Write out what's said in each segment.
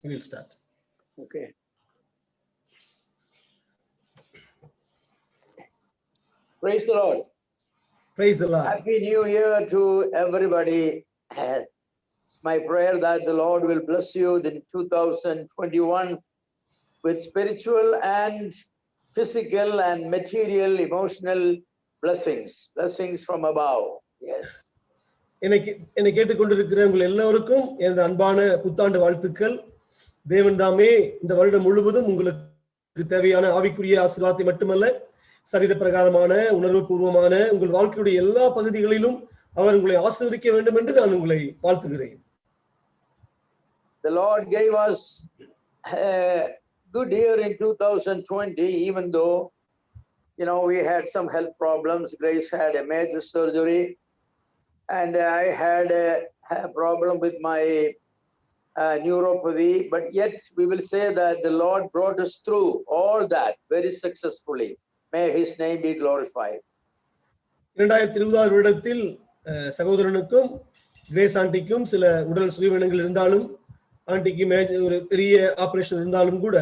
We will start. Okay. Praise the Lord. Praise the Lord. Happy New Year to everybody. It's my prayer that the Lord will bless you in 2021 with spiritual and physical and material, emotional blessings. Blessings from above. Yes. என்னை கேட்டுக்கொண்டிருக்கிற உங்கள் எல்லோருக்கும் எனது அன்பான புத்தாண்டு வாழ்த்துக்கள். தேவன் தாமே இந்த வருடம் முழுவதும் உங்களுக்கு தேவையான ஆவிக்குரிய ஆசீர்வாதத்தை மட்டுமல்ல, சரீர பிரகாரமான உணர்வு பூர்வமான உங்கள் வாழ்க்கையுடைய எல்லா பகுதிகளிலும் அவர் உங்களை ஆசீர்வதிக்க வேண்டும் என்று நான் உங்களை வாழ்த்துகிறேன். The Lord gave us a good year in 2020, even though we had some health problems. Grace had a major surgery, and I had a problem with my neuropathy, but yet we will say that the Lord brought us through all that very successfully. May his name be glorified. 2020 வருடத்தில் சகோதரனுக்கும் grace ஆண்டிக்கும் சில உடல் சுயவினங்கள் இருந்தாலும், ஆண்டிக்கு ஒரு பெரிய operation இருந்தாலும் கூட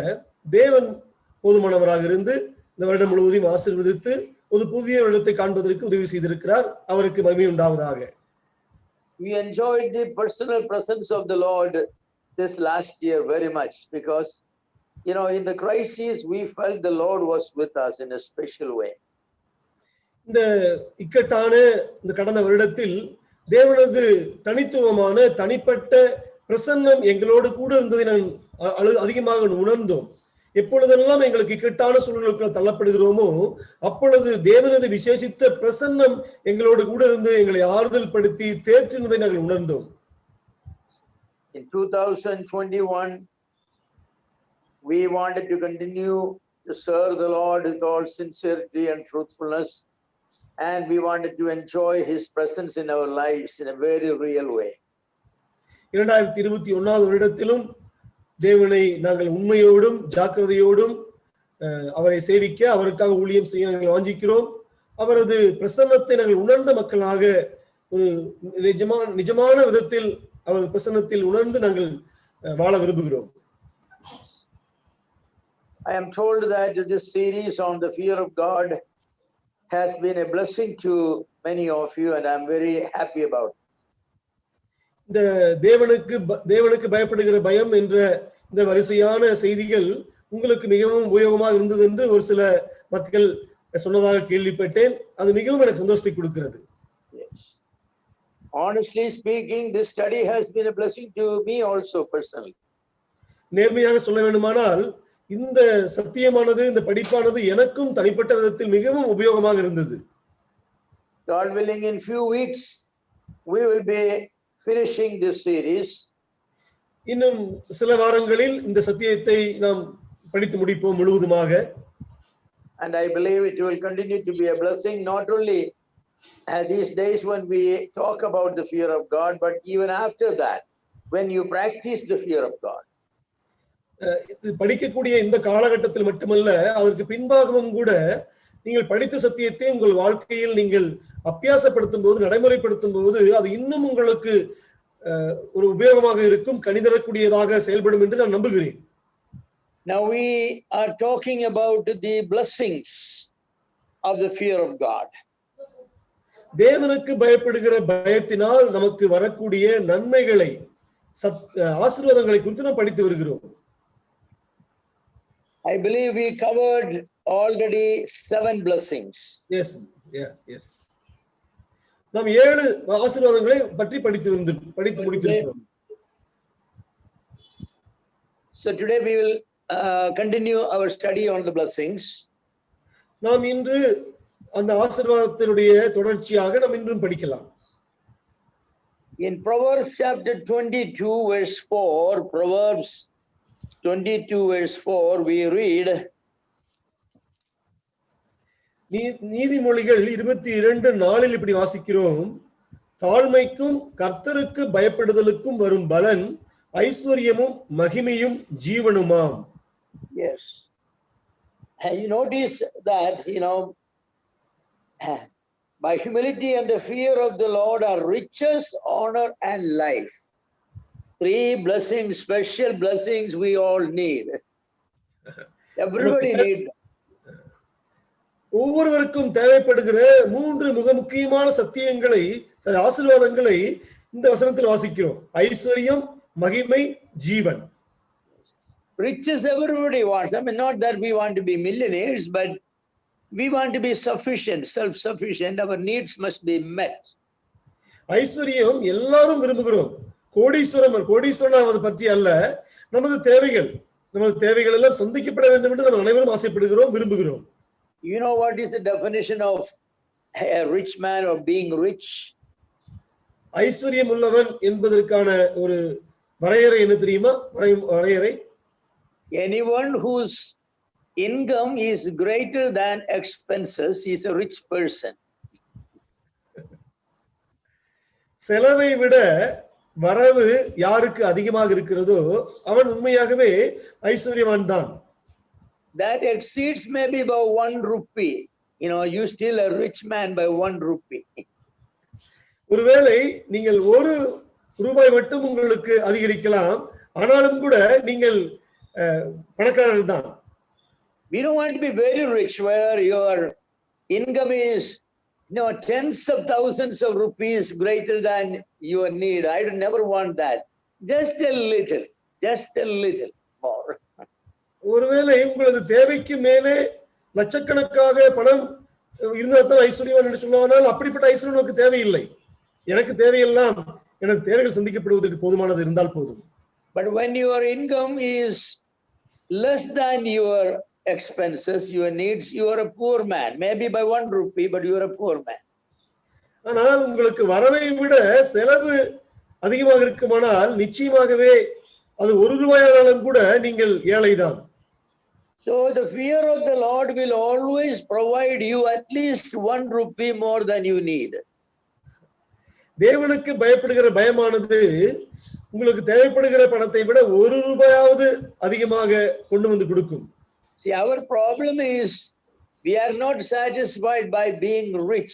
தேவன் போதுமானவராக இருந்து இந்த வருடம் முழுவதும் ஆசீர்வதித்து ஒரு புதிய வருடத்தை காண்பதற்கு உதவி செய்திருக்கிறார். அவருக்கு மகிமை உண்டாவதாக. We enjoyed the personal presence of the Lord this last year very much because in the crisis we felt the Lord was with us in a special way. இந்த இக்கட்டான இந்த கடந்த வருடத்தில் தேவனது தனித்துவமான தனிப்பட்ட பிரசன்னம் எங்களோடு கூட இருந்ததை நான் அதிகமாக உணர்ந்தோம். எப்பொழுதெல்லாம் எங்களுக்கு இக்கட்டான சூழலுக்குள் தள்ளப்படுகிறோமோ அப்பொழுது தேவனது விசேஷித்த பிரசன்னம் எங்களோடு கூட இருந்து எங்களை ஆறுதல் படுத்தி தேற்றினதை நாங்கள் உணர்ந்தோம். In 2021 we wanted to continue to serve the Lord with all sincerity and truthfulness, and we wanted to enjoy his presence in our lives in a very real way. 2021 வருடத்திலும் தேவனை நாங்கள் உண்மையோடும் ஜாக்கிரதையோடும் அவரை சேவிக்க, அவருக்காக ஊழியம் செய்ய நாங்கள் வாஞ்சிக்கிறோம். அவரது பிரசன்னத்தை நாங்கள் உணர்ந்த மக்களாக ஒரு நிஜமான விதத்தில் அவரது பிரசன்னத்தில் உணர்ந்து நாங்கள் வாழ விரும்புகிறோம். I am told that this series on the fear of God has been a blessing to many of you, and I am very happy about it. இந்த தேவனுக்கு பயப்படுகிற பயம் என்ற இந்த வரிசையான செய்திகள் உங்களுக்கு மிகவும் உபயோகமாக இருந்தது என்று ஒரு சில மக்கள் சொன்னதாக கேள்விப்பட்டேன். அது மிகவும் எனக்கு சந்தோஷத்தை கொடுக்கிறது. Honestly speaking, this study has been a blessing to me also personally. நேர்மையாக சொல்ல வேண்டுமானால் இந்த சத்தியமானது, இந்த படிப்பானது எனக்கும் தனிப்பட்ட விதத்தில் மிகவும் உபயோகமாக இருந்தது. God willing, in few weeks we will be finishing this series. இன்னும் சில வாரங்களில் இந்த சத்தியத்தை நாம் படித்து முடிப்போம் முழுவதுமாக. And I believe it will continue to be a blessing, not only these days when we talk about the fear of God, but even after that, when you practice the fear of God. படிக்கக்கூடிய இந்த காலகட்டத்தில் மட்டுமல்ல, அதற்கு பின்பாகவும் கூட நீங்கள் படித்த சத்தியத்தை உங்கள் வாழ்க்கையில் நீங்கள் அபியாசப்படுத்தும் போது, நடைமுறைப்படுத்தும் போது அது இன்னும் உங்களுக்கு ஒரு உபயோகமாக இருக்கும், கனிதரக்கூடியதாக செயல்படும் என்று நான் நம்புகிறேன். Now we are talking about the blessings of the fear of God. தேவனுக்கு பயப்படுகிற பயத்தினால் நமக்கு வரக்கூடிய நன்மைகளை, ஆசீர்வாதங்களை குறித்து நாம் படித்து வருகிறோம். I believe we covered already 7 blessings. Yes. நாம் 7 ஆசீர்வாதங்களை பற்றி படித்து முடித்திருக்கிறோம். So today we will continue our study on the blessings. நாம் இன்று அந்த ஆசீர்வாதத்தினுடைய தொடர்ச்சியாக நாம் இன்றும் படிக்கலாம். In Proverbs chapter 22 verse 4, Proverbs 22 verse 4, we read, நீதிமொழிகள் 22:4 இப்படி வாசிக்கிறோம், தாழ்மைக்கும் கர்த்தருக்கு பயப்படுதலுக்கும் வரும் பலன் ஐஸ்வர்யமும் மகிமையும் ஜீவனுமாம். Yes. And you notice that, by humility and the fear of the Lord are riches, honor, and life. three blessings, special blessings we all need. Everybody need. ஒவ்வொருவருக்கும் தேவைப்படுகிற மூன்று மிக முக்கியமான சத்தியங்களை, ஆசீர்வாதங்களை இந்த வசனத்தில் வாசிக்கிறோம். ஐஸ்வர்யம், மகிமை, ஜீவன். Riches everybody wants. I mean, not that we want to be millionaires, but we want to be sufficient, self-sufficient. Our needs must be met. ஐஸ்வர்யம் எல்லாரும் விரும்புகிறோம். கோடீஸ்வரனாவது பற்றி அல்ல, நமது தேவைகள் எல்லாம் சந்திக்கப்பட வேண்டும் என்று நாம் அனைவரும் ஆசைப்படுகிறோம், விரும்புகிறோம். You know what is the definition of a rich man or being rich? ஐஸ்வர்யம் உள்ளவன் என்பதற்கான ஒரு வரையறை என்ன தெரியுமா? வரையறை, anyone whose income is greater than expenses is a rich person. செலவை விட வரவு யாருக்கு அதிகமாக இருக்கிறதோ அவன் உண்மையாகவே ஐஸ்வர்யவான் தான். That exceeds maybe by 1 rupee. You know, you still a rich man by 1 rupee. ஒருவேளை நீங்கள் 1 ரூபாய் மட்டும் உங்களுக்கு அதிகரிக்கலாம், ஆனாலும் கூட நீங்கள் பணக்காரர் தான். We don't want to be very rich where your income is, you know, tens of thousands of rupees greater than your need. I would never want that. Just a little more. ஒருவேளை உங்களது தேவைக்கு மேலே லட்சக்கணக்காக பணம் இருந்தால் தான் ஐஸ்வர்யவான் என்று சொல்லுவானால் அப்படிப்பட்ட ஐஸ்வர்யம் நமக்கு தேவையில்லை. எனக்கு தேவையெல்லாம் எனது தேவைகள் சந்திக்கப்படுவதற்கு போதுமானது இருந்தால் போதும். But when your income is less than your expenses, your needs, you are a poor man. Maybe by 1 rupee, but you are a poor man. ஆனால் உங்களுக்கு வரவை விட செலவு அதிகமாக இருக்குமானால் நிச்சயமாகவே அது 1 ரூபாயானாலும் கூட நீங்கள் ஏழைதான். So the fear of the Lord will always provide you at least 1 rupee more than you need. தேவனுக்கு பயப்படுகிற பயமானது உங்களுக்கு தேவைப்படுகிற பணத்தை விட 1 ரூபாயாவது அதிகமாக கொண்டு வந்து கொடுக்கும். See, our problem is we are not satisfied by being rich.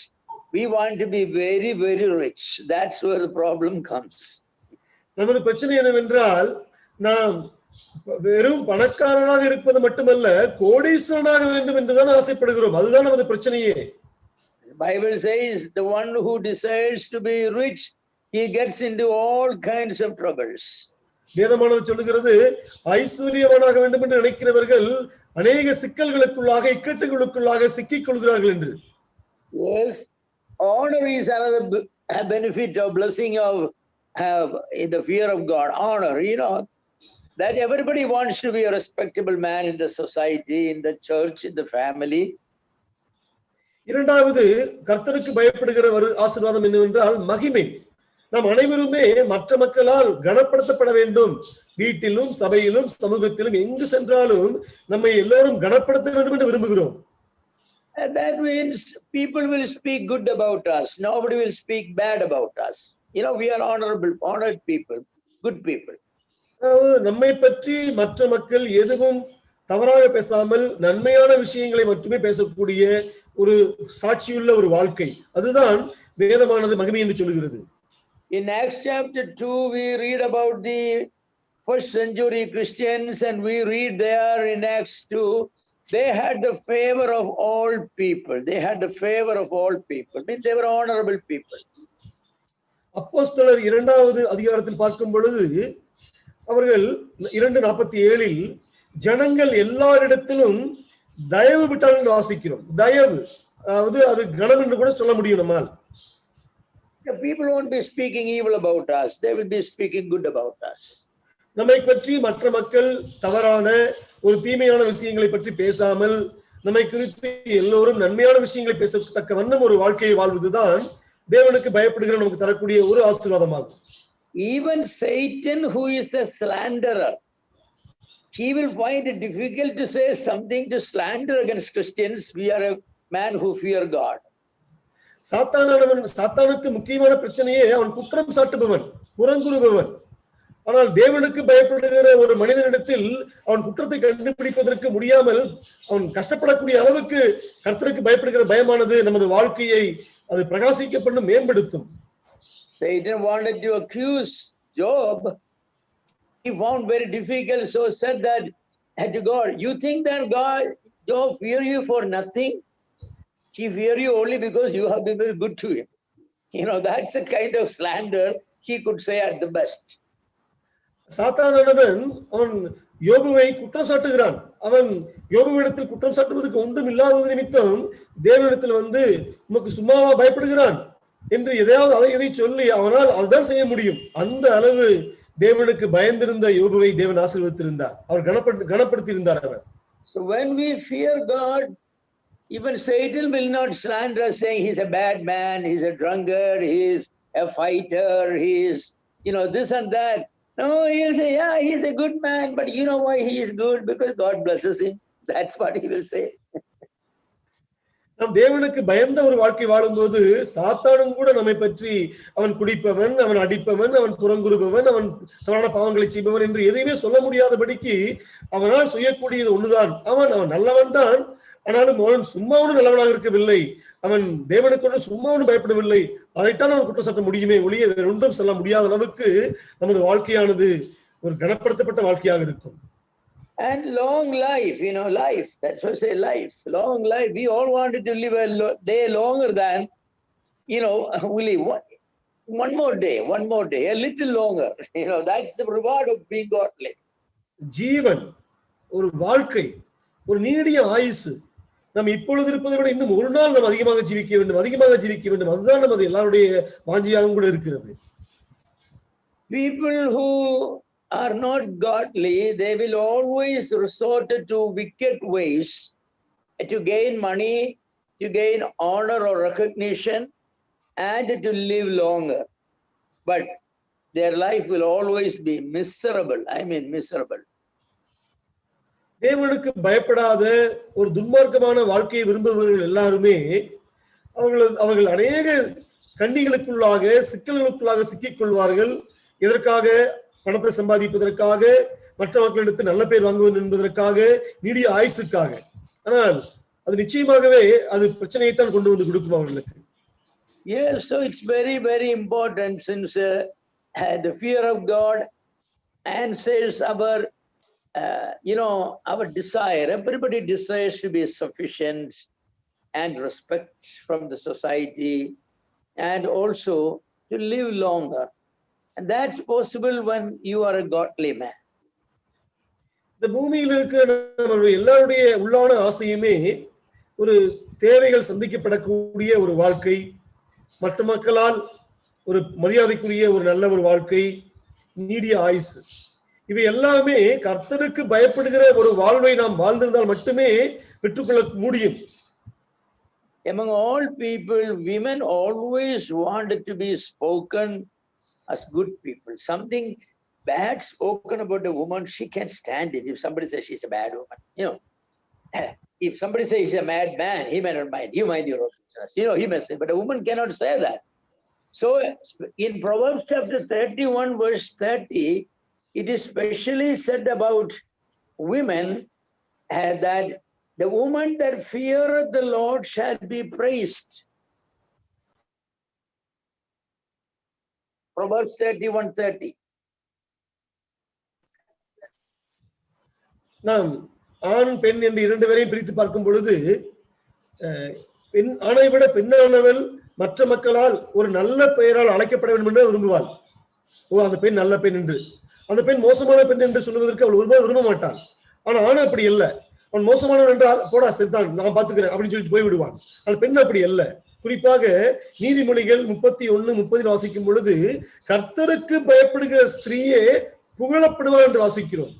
We want to be very, very rich. That's where the problem comes. நமது பிரச்சனை என்னவென்றால் நாம் வெறும் பணக்காரனாக இருப்பது மட்டுமல்ல, கோடீஸ்வரனாக வேண்டும் என்றுதான் ஆசைப்படுகிறோம். அதுதான் நமது பிரச்சனையே. The Bible says the one who desires to be rich, he gets into all kinds of troubles. வேதமானது சொல்லுகிறது, ஐஸ்வர்யவானாக வேண்டும் என்று நினைக்கிறவர்கள் அநேக சிக்கல்களுக்குள்ளாக, இக்கட்டுகளுக்குள்ளாக சிக்கிக் கொள்கிறார்கள் என்று. Yes, honor is another benefit of blessing of in the fear of God. Honor, you know, that everybody wants to be a respectable man in the society, in the church, in the family. இரண்டாவது கர்த்தருக்கு பயப்படுகிற ஒரு ஆசீர்வாதம் என்னவென்றால் மகிமை. நாம் அனைவருமே மற்ற மக்களால் கனப்படுத்தப்பட வேண்டும். வீட்டிலும் சபையிலும் சமூகத்திலும் எங்கு சென்றாலும் நம்மை எல்லோரும் கனப்படுத்த வேண்டும் என்று விரும்புகிறோம். And that means people will speak good about us. Nobody will speak bad about us. You know, we are honored people, good people. நம்மை பற்றி மற்ற மக்கள் எதுவும் தவறாக பேசாமல் நன்மையான விஷயங்களை மட்டுமே பேசக்கூடிய ஒரு சாட்சியுள்ள ஒரு வாழ்க்கை, அதுதான் வேதமானது மகிமை என்று சொல்கிறது. In Acts chapter 2 we read about the first century Christians, and we read there in Acts 2 they had the favor of all people. They had the favor of all people. Means they were honorable people. அப்போஸ்தலர் 2வது அதிகாரத்தில் பார்க்கும் பொழுது அவர்கள் 2:47 ஜனங்கள் எல்லாரிடத்திலும் தயவு விட்டார்கள் வாசிக்கிறோம். தயவு, அதாவது அது கணம் என்று கூட சொல்ல முடியும் நம்மால். The people won't be speaking evil about us. They will be speaking good about us. நம்மை பற்றி மற்ற மக்கள் தவறான ஒரு தீமையான விஷயங்களை பற்றி பேசாமல் நம்மை குறித்து எல்லோரும் நன்மையான விஷயங்களை பேசத்தக்க வண்ணம் ஒரு வாழ்க்கையை வாழ்வதுதான் தேவனுக்கு பயப்படுகிற நமக்கு தரக்கூடிய ஒரு ஆசீர்வாதமாகும். Even Satan, who is a slanderer, he will find it difficult to say something to slander against Christians. We are a man who fear God. சாத்தானுக்கு முக்கியமான பிரச்சனையே அவன் குற்றம் சாட்டுபவன், புறங்குறுபவன். ஆனால் தேவனுக்கு பயப்படுகிற ஒரு மனிதனிடத்தில் அவன் குற்றத்தை கண்டுபிடிப்பதற்கு முடியாமல் அவன் கஷ்டப்படக்கூடிய அளவுக்கு கர்த்தருக்கு பயப்படுகிற பயமானது நமது வாழ்க்கையை அது பிரகாசிக்கப்படும், மேம்படுத்தும். Satan wanted to accuse Job, he found very difficult, so said that to God, you think that God don't fear you for nothing? He fear you only because you have been very good to him. That's a kind of slander he could say at the best. சாத்தானவன் அவன் யோபுவை குற்றம் சாட்டுகிறான். அவன் யோபுவிடத்தில் குற்றம் சாட்டுவதற்கு ஒன்றும் இல்லாதது நிமித்தம் தேவனிடத்தில் வந்து உமக்கு சும்மாவா பயப்படுகிறான் என்று எதையாவது எதை சொல்லி அவனால் அதுதான் செய்ய முடியும். அந்த அளவு தேவனுக்கு பயந்திருந்த யோபுவை தேவன் ஆசீர்வதித்திருந்தார். அவர் கனப்படுத்தியிருந்தார் அவர். So when we fear God, even Satan will not slander us saying he's a bad man, he's a drunkard, he's a fighter, he's this and that. No, he'll say, yeah, he's a good man, but you know why he is good? Because God blesses him. That's what he will say. நாம் தேவனுக்கு பயந்த ஒரு வாழ்க்கை வாழும்போது சாத்தானும் கூட நம்மை பற்றி அவன் குடிப்பவன், அவன் அடிப்பவன், அவன் புறங்குறுபவன், அவன் தவறான பாவங்களை செய்பவன் என்று எதையுமே சொல்ல முடியாதபடிக்கு அவனால் செய்யக்கூடியது ஒண்ணுதான். அவன் நல்லவன் தான், ஆனாலும் அவன் சும்மாவும் நல்லவனாக இருக்கவில்லை. அவன் தேவனுக்கு சும்மாவும் பயப்படவில்லை. அதைத்தான் அவன் குற்றம் சாட்ட முடியுமே ஒழிய வேற ஒன்றும் சொல்ல முடியாத அளவுக்கு நமது வாழ்க்கையானது ஒரு கனப்படுத்தப்பட்ட வாழ்க்கையாக இருக்கும். And long life, life. That's what I say, life. Long life. We all wanted to live a day longer than, only one more day, a little longer. That's the reward of being godly. ஜீவன், ஒரு வாழ்க்கை, ஒரு நீடிய ஆயுசு. நாம் இப்பொழுது இருப்பதை விட இன்னும் ஒரு நாள் நாம் அதிகமாக ஜீவிக்க வேண்டும். அதுதான் நமது எல்லாருடைய வாஞ்சியாகவும் கூட இருக்கிறது. People who are not godly, they will always resort to wicked ways to gain money, to gain honor or recognition, and to live longer. But their life will always be miserable. Miserable. தேவனுக்கு பயப்படாத ஒரு துன்மார்க்கமான வாழ்க்கையை விரும்புபவர்கள் எல்லாருமே அவர்கள் அநேக கண்ணிகளுக்குள்ளாக சிக்கல்களுக்குள்ளாக சிக்கிக் கொள்வார்கள். எதற்காக? பணத்தை சம்பாதிப்பதற்காக, மற்ற மக்களிடத்தில் நல்ல பேர் வாங்குவது என்பதற்காக, நீடிய ஆயுசுக்காக. ஆனால் அது நிச்சயமாகவே அது பிரச்சனையைத்தான் கொண்டு வந்து கொடுக்கும் அவர்களுக்கு. Yes, so it's very, very important since the fear of God answers our our desire. Everybody desires to be sufficient and respect from the society and also to live longer. And that's possible when you are a godly man. இந்த பூமியில் இருக்கிற நம்மளுடைய எல்லாருடைய உள்ளான ஆசையுமே ஒரு தேவைகள் சந்திக்கப்படக்கூடிய ஒரு வாழ்க்கை, மற்ற மக்களால் ஒரு மரியாதைக்குரிய ஒரு நல்ல ஒரு வாழ்க்கை, நீடிய ஆயுசு, இவை எல்லாமே கர்த்தருக்கு பயப்படுகிற ஒரு வாழ்வை நாம் வாழ்ந்திருந்தால் மட்டுமே பெற்றுக்கொள்ள முடியும். Among all people, women always wanted to be spoken as good people. Something bad spoken about a woman, she can't stand it. If somebody says she's a bad woman, if somebody says he's a mad man, he may not mind. You mind your own business. He may say, but a woman cannot say that. So in Proverbs chapter 31, verse 30, it is specially said about women that the woman that feareth the Lord shall be praised. Proverbs 31:30. நாம் ஆண் பெண் என்று இரண்டு பேரையும் பிரித்து பார்க்கும் பொழுது பெண் ஆணை விட பெண்ணானவள் மற்ற மக்களால் ஒரு நல்ல பெயரால் அழைக்கப்பட வேண்டும் என்று விரும்புவாள். அந்த பெண் நல்ல பெண் என்று. அந்த பெண் மோசமான பெண் என்று சொல்வதற்கு அவள் ஒருபோது விரும்ப மாட்டாள். ஆனா ஆண் அப்படி அல்ல. அவன் மோசமானவன் என்றால் போடா சரிதான் நான் பாத்துக்கிறேன் அப்படின்னு சொல்லிட்டு போய்விடுவான். அந்த பெண் அப்படி அல்ல. குறிப்பாக நீதிமொழிகள் 31:30 வாசிக்கும் பொழுது கர்த்தருக்கு பயப்படுகிற ஸ்திரீயே புகழப்படுவாள் என்று வாசிக்கிறோம்.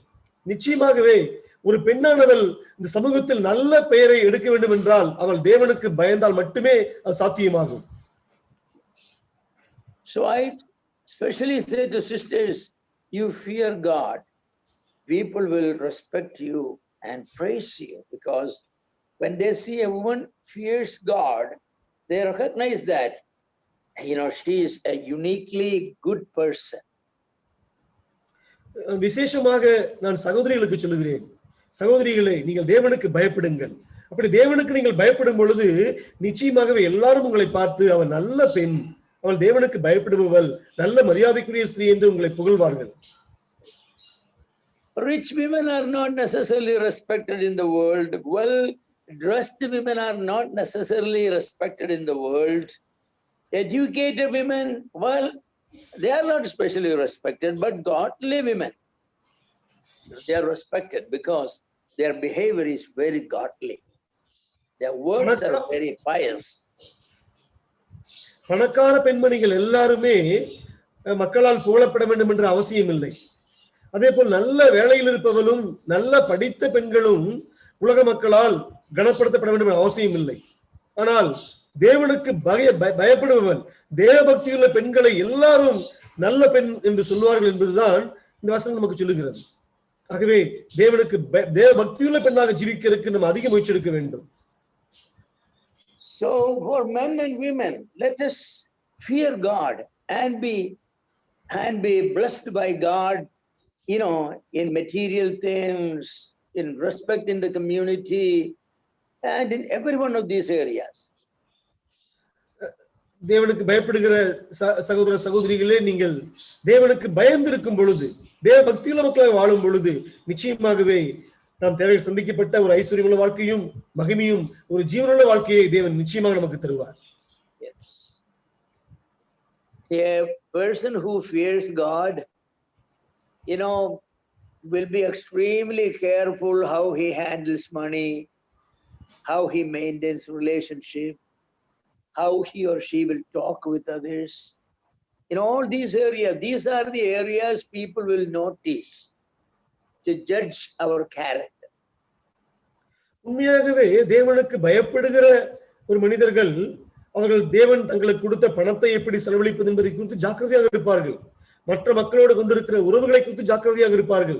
நிச்சயமாகவே ஒரு பெண்ணானவள் இந்த சமூகத்தில் நல்ல பெயரை எடுக்க வேண்டும் என்றால் அவள் தேவனுக்கு பயந்தால் மட்டுமே அது சாத்தியமாகும். So I especially say to sisters, you fear God, people will respect you and praise you, because when they see a woman fears God, they recognize that she is a uniquely good person. விசேஷமாக நான் சகோதரிகளுக்கு சொல்லுகிறேன், சகோதரிகளே நீங்கள் தேவனுக்கு பயப்படுங்கள். அப்படி தேவனுக்கு நீங்கள் பயப்படும் பொழுது நிச்சயமாகவே எல்லாரும் உங்களை பார்த்து அவள் நல்ல பெண், அவள் தேவனுக்கு பயப்படுபவள், நல்ல மரியாதைக்குரிய ஸ்திரீ என்று உங்களை புகழ்வார்கள். Rich women are not necessarily respected in the world. Well-dressed women are not necessarily respected in the world. Educated women, well, they are not especially respected, but godly women, they are respected because their behavior is very godly. Their words are very pious. பணக்கார பெண்மணிகள் எல்லாருமே மக்களால் புகழப்பட வேண்டும் என்ற அவசியம் இல்லை. அதே போல் நல்ல வேலையில் இருப்பவர்களும் நல்ல படித்த பெண்களும் உலக மக்களால் கனப்படுத்தப்பட வேண்டும் என்ற அவசியம் இல்லை. ஆனால் தேவனுக்கு பயப்படுபவன் தேவபக்தியுள்ள பெண்களை எல்லாரும் நல்ல பெண் என்று சொல்வார்கள் என்பதுதான் இந்த வசனம் நமக்கு சொல்லுகிறது. ஆகவே தேவனுக்கு தேவபக்தியுள்ள பெண்ணாக ஜீவிக்கிறதுக்கு நம்ம அதிக முயற்சி எடுக்க வேண்டும். So for men and women, let us fear God and be blessed by God, in material things, in respect in the community, and in every one of these areas. தேவனுக்கு பயப்படுகிற சகோதர சகோதரிகளே, நீங்கள் தேவனுக்கு பயந்திருக்கும் பொழுது, தேவ பக்தியுள்ள மக்களாக வாழும் பொழுது நிச்சயமாகவே நாம் தேவையில் சந்திக்கப்பட்ட ஒரு ஐஸ்வர்யமுள்ள வாழ்க்கையும் மகிமையும் ஒரு ஜீவனுள்ள வாழ்க்கையை தேவன் நிச்சயமாக நமக்கு தருவார். A person who fears God, will be extremely careful how he handles money, how he maintains relationship, how he or she will talk with others. In all these areas, these are the areas people will notice to judge our character. உண்மையாகவே தேவனுக்கு பயப்படுகிற ஒரு மனிதர்கள் அவர்கள் தேவன் தங்களுக்கு கொடுத்த பணத்தை எப்படி செலவழிப்பது என்பதை குறித்து ஜாக்கிரதையாக இருப்பார்கள். மற்ற மக்களோடு கொண்டிருக்கிற உறவுகளை குறித்து ஜாக்கிரதையாக இருப்பார்கள்.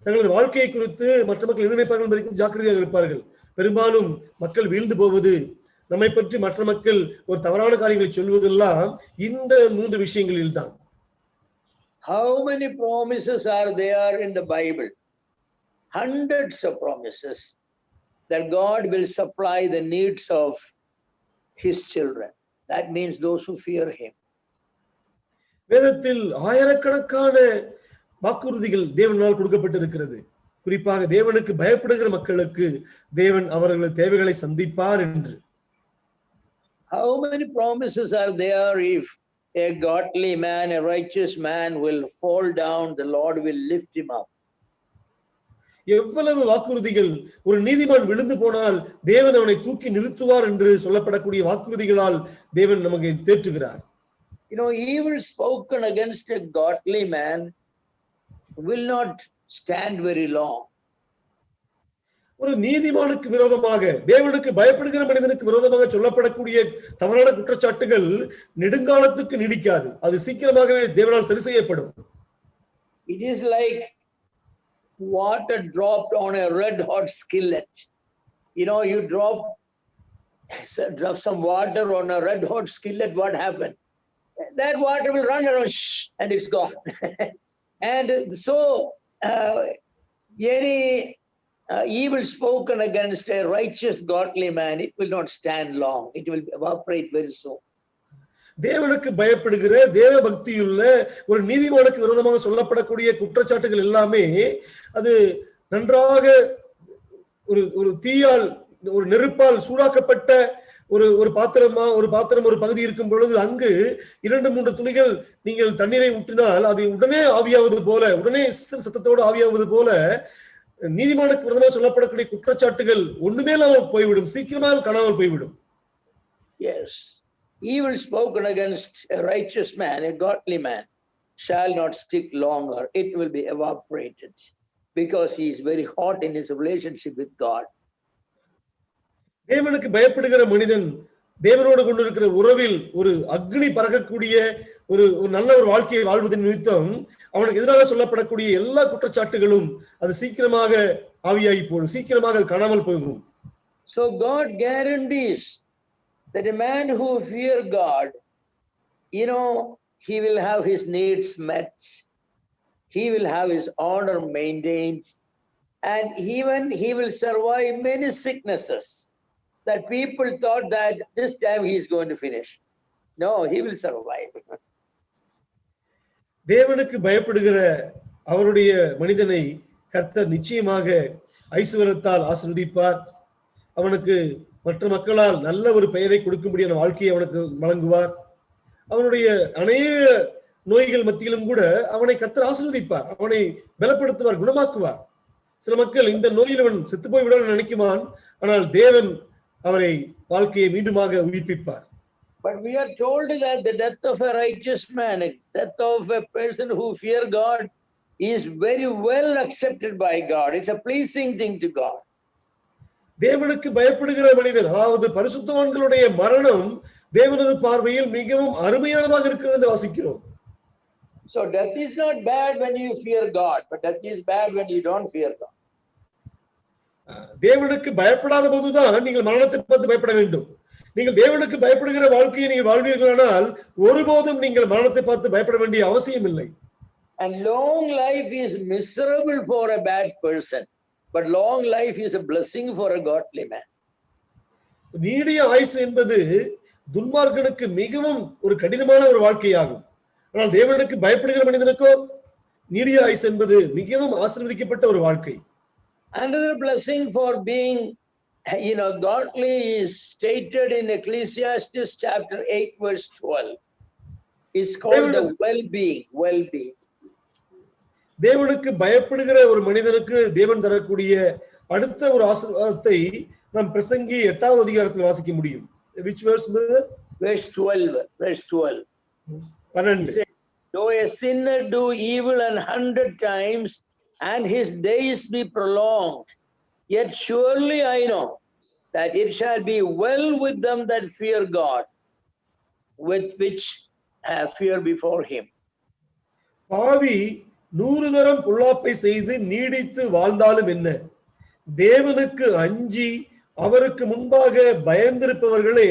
தங்களது வாழ்க்கையை குறித்து மற்ற மக்கள் என்ன நினைப்பார்கள் என்பதை குறித்து ஜாக்கிரதையாக இருப்பார்கள். பெரும்பாலும் மக்கள் வீழ்ந்து போவது, நம்மை பற்றி மற்ற மக்கள் ஒரு தவறான காரியங்களை சொல்வதெல்லாம் இந்த 3 விஷயங்களில் தான். How many promises are there in the Bible? Hundreds of promises that God will supply the needs of his children. That means those who fear him. வேதத்தில் ஆயிரக்கணக்கான வாக்குறுதிகள் தேவனால் கொடுக்கப்பட்டிருக்கிறது. குறிப்பாக தேவனுக்கு பயப்படுகிற மக்களுக்கு தேவன் அவர்களது தேவைகளை சந்திப்பார் என்று. How many promises are there if a godly man, a righteous man will fall down, the Lord will lift him up? எவ்வளவு வாக்குறுதிகள்! ஒரு நீதிமான் விழுந்து போனால் தேவன் அவனை தூக்கி நிறுத்துவார் என்று சொல்லப்படக்கூடிய வாக்குறுதிகளால் தேவன் நமக்கு தேற்றுகிறார். Evil spoken against a godly man will not stand very long. ஒரு நீதிமானுக்கு விரோதமாக, தேவனுக்கு பயப்படுகிற மனிதனுக்கு விரோதமாக சொல்லப்படக்கூடிய தவறான குற்றச்சாட்டுகள் நெடுங்காலத்துக்கு நீடிக்காது. அது சீக்கிரமாகவே தேவனால் சரி செய்யப்படும். It is like water dropped on a red hot skillet. You drop some water on a red hot skillet, what happened? That water will run around and it's gone. And so any evil spoken against a righteous godly man, it will not stand long. It will evaporate very soon. தேவனுக்கு பயப்படுகிற தேவ பக்தியுள்ள ஒரு நீதிமானுக்கு விரோதமாக சொல்லப்படக்கூடிய குற்றச்சாட்டுகள் எல்லாமே அது நன்றாக ஒரு தீயால், ஒரு நெருப்பால் சூடாக்கப்பட்ட ஒரு பாத்திரம் ஒரு பகுதி இருக்கும் பொழுது அங்கு 2-3 துளிகள் நீங்கள் தண்ணீரை ஊற்றினால் அது உடனே ஆவியாவது போல, உடனே சத்தத்தோடு ஆவியாவது போல நீதிமானுக்கு விரோதமாக சொல்லப்படக்கூடிய குற்றச்சாட்டுகள் ஒண்ணுமே இல்லாமல் போய்விடும், சீக்கிரமாக காணாமல் போய்விடும். Yes, evil spoken against a righteous man, a godly man, shall not stick longer. It will be evaporated because he is very hot in his relationship with God. தேவனுக்கு பயப்படுகிற மனிதன் தேவனோடு கொண்டிருக்கிற உறவில் ஒரு அக்னி பறக்கக்கூடிய ஒரு நல்ல ஒரு வாழ்க்கையை வாழ்வதன் நிமித்தம் அவனுக்கு எதிராக சொல்லப்படக்கூடிய எல்லா குற்றச்சாட்டுகளும் அது சீக்கிரமாக ஆவியாகி போகும், சீக்கிரமாக அது காணாமல் போகும். So God guarantees that a man who fear God, he will have his needs met, he will have his honor maintained, and even he will survive many sicknesses that people thought that this time he is going to finish. No, he will survive. தேவனுக்கு பயப்படுகிற அவருடைய மனிதனை கர்த்தர் நிச்சயமாக ஐசுவரத்தால் ஆசீர்வதிப்பார். அவனுக்கு மற்ற மக்களால் நல்ல ஒரு பெயரை கொடுக்கும்படியான வாழ்க்கையை அவனுக்கு வழங்குவார். அவனுடைய அநேக நோய்கள் மத்தியிலும் கூட அவனை கர்த்தர் ஆசீர்வதிப்பார், அவனை பலப்படுத்துவார், குணமாக்குவார். சில மக்கள் இந்த நோயில் அவன் செத்து போய் விட நினைக்குவான், ஆனால் தேவன் அவரை வாழ்க்கையை மீண்டுமாக உயிர்ப்பிப்பார். But we are told that the death of a righteous man, the death of a person who fear God, is very well accepted by God. It's a pleasing thing to God. தேவனுக்கு பயப்படுகிற மனிதன், அதாவது பரிசுத்தவான்களுடைய மரணம் தேவனது பார்வையில் மிகவும் அருமையானதாக இருக்கிறது என்று வாசிக்கிறோம். So death is not bad when you fear God, but death is bad when you don't fear God. தேவனுக்கு பயப்படாத போதுதான் நீங்கள் மரணத்தை பார்த்து பயப்பட வேண்டும். நீங்கள் தேவனுக்கு பயப்படுகிற வாழ்க்கையை நீங்கள் வாழ்வீர்களானால் ஒருபோதும் நீங்கள் மரணத்தை பார்த்து பயப்பட வேண்டிய அவசியம் இல்லை. And long life is miserable for a bad person, but long life is a blessing for a godly man. நீடிய ஆயுசு என்பது துன்மார்க்கனுக்கு மிகவும் ஒரு கடினமான ஒரு வாழ்க்கையாகும். ஆனால் தேவனுக்கு பயப்படுகிற மனிதனுக்கோ நீடிய ஆயுசு என்பது மிகவும் ஆசீர்வதிக்கப்பட்ட ஒரு வாழ்க்கை. Another blessing for being, godly is stated in Ecclesiastes chapter 8 verse 12. It's called the well-being. தேவனுக்கு பயப்படுகிற ஒரு மனிதனுக்கு தேவன் தரக்கூடிய அடுத்த ஒரு ஆசீர்வாதத்தை நாம் பிரசங்கி 8வது அதிகாரத்தில் வாசிக்க முடியும். Which verse? Verse 12. 12. Though a sinner do evil 100 times and his days be prolonged, yet surely I know that it shall be well with them that fear God, with which have fear before him. பாவி 100 தரம் பொல்லாப்பை செய்து நீடித்து வாழ்ந்தாலும் என்ன, தேவனுக்கு அஞ்சி அவருக்கு முன்பாக பயந்திருப்பவர்களே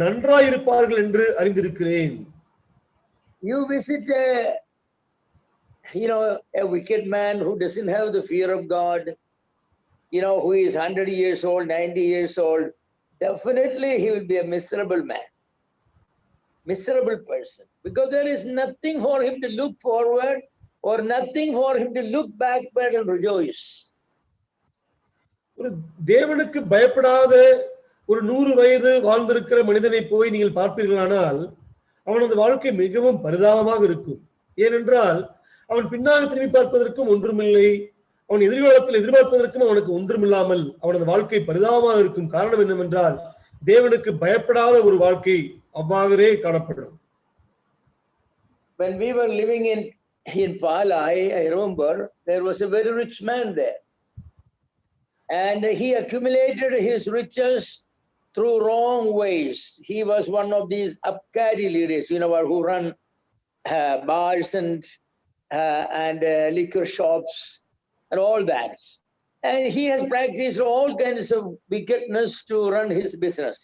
நன்றாயிருப்பார்கள் என்று அறிந்திருக்கிறேன். You visit a wicked man who doesn't have the fear of God, who is 100 years old, 90 years old, definitely he will be a miserable man, miserable person, because there is nothing for him to look forward or nothing for him to look backward and rejoice. ஒரு தேவனுக்கு பயப்படாத ஒரு 100 வயது வாழ்ந்திருக்கிற மனிதனை போய் நீங்கள் பார்ப்பீர்களானால் அவனது வாழ்க்கை மிகவும் பரிதாபமாக இருக்கும். ஏனென்றால் அவன் பின்னாக திரும்பி பார்ப்பதற்கும் ஒன்றுமில்லை, அவன் எதிர்காலத்தில் எதிர்பார்ப்பதற்கும் அவனுக்கு ஒன்றுமில்லாமல் அவனது வாழ்க்கை பரிதாபமாக இருக்கும். காரணம் என்னவென்றால் தேவனுக்கு பயப்படாத ஒரு வாழ்க்கை அவ்வாறே காணப்படும். When we were living in Palai, I remember there was a very rich man there, and he accumulated his riches through wrong ways. He was one of these abkari leaders, who run bars and liquor shops and all that. And he has practiced all kinds of wickedness to run his business.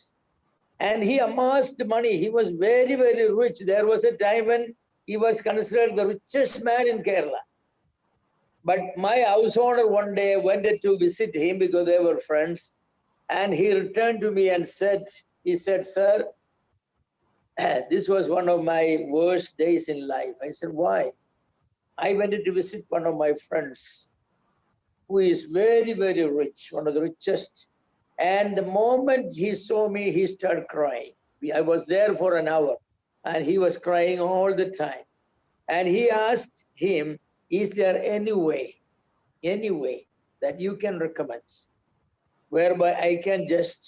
And he amassed money. He was very, very rich. There was a time when he was considered the richest man in Kerala. But my house owner one day wanted to visit him because they were friends. And he returned to me and said, "Sir, this was one of my worst days in life." I said, "Why?" "I wanted to visit one of my friends who is very, very rich, one of the richest. And the moment he saw me, he started crying. I was there for an hour and he was crying all the time. And he asked him, "Is there any way that you can recommend whereby I can just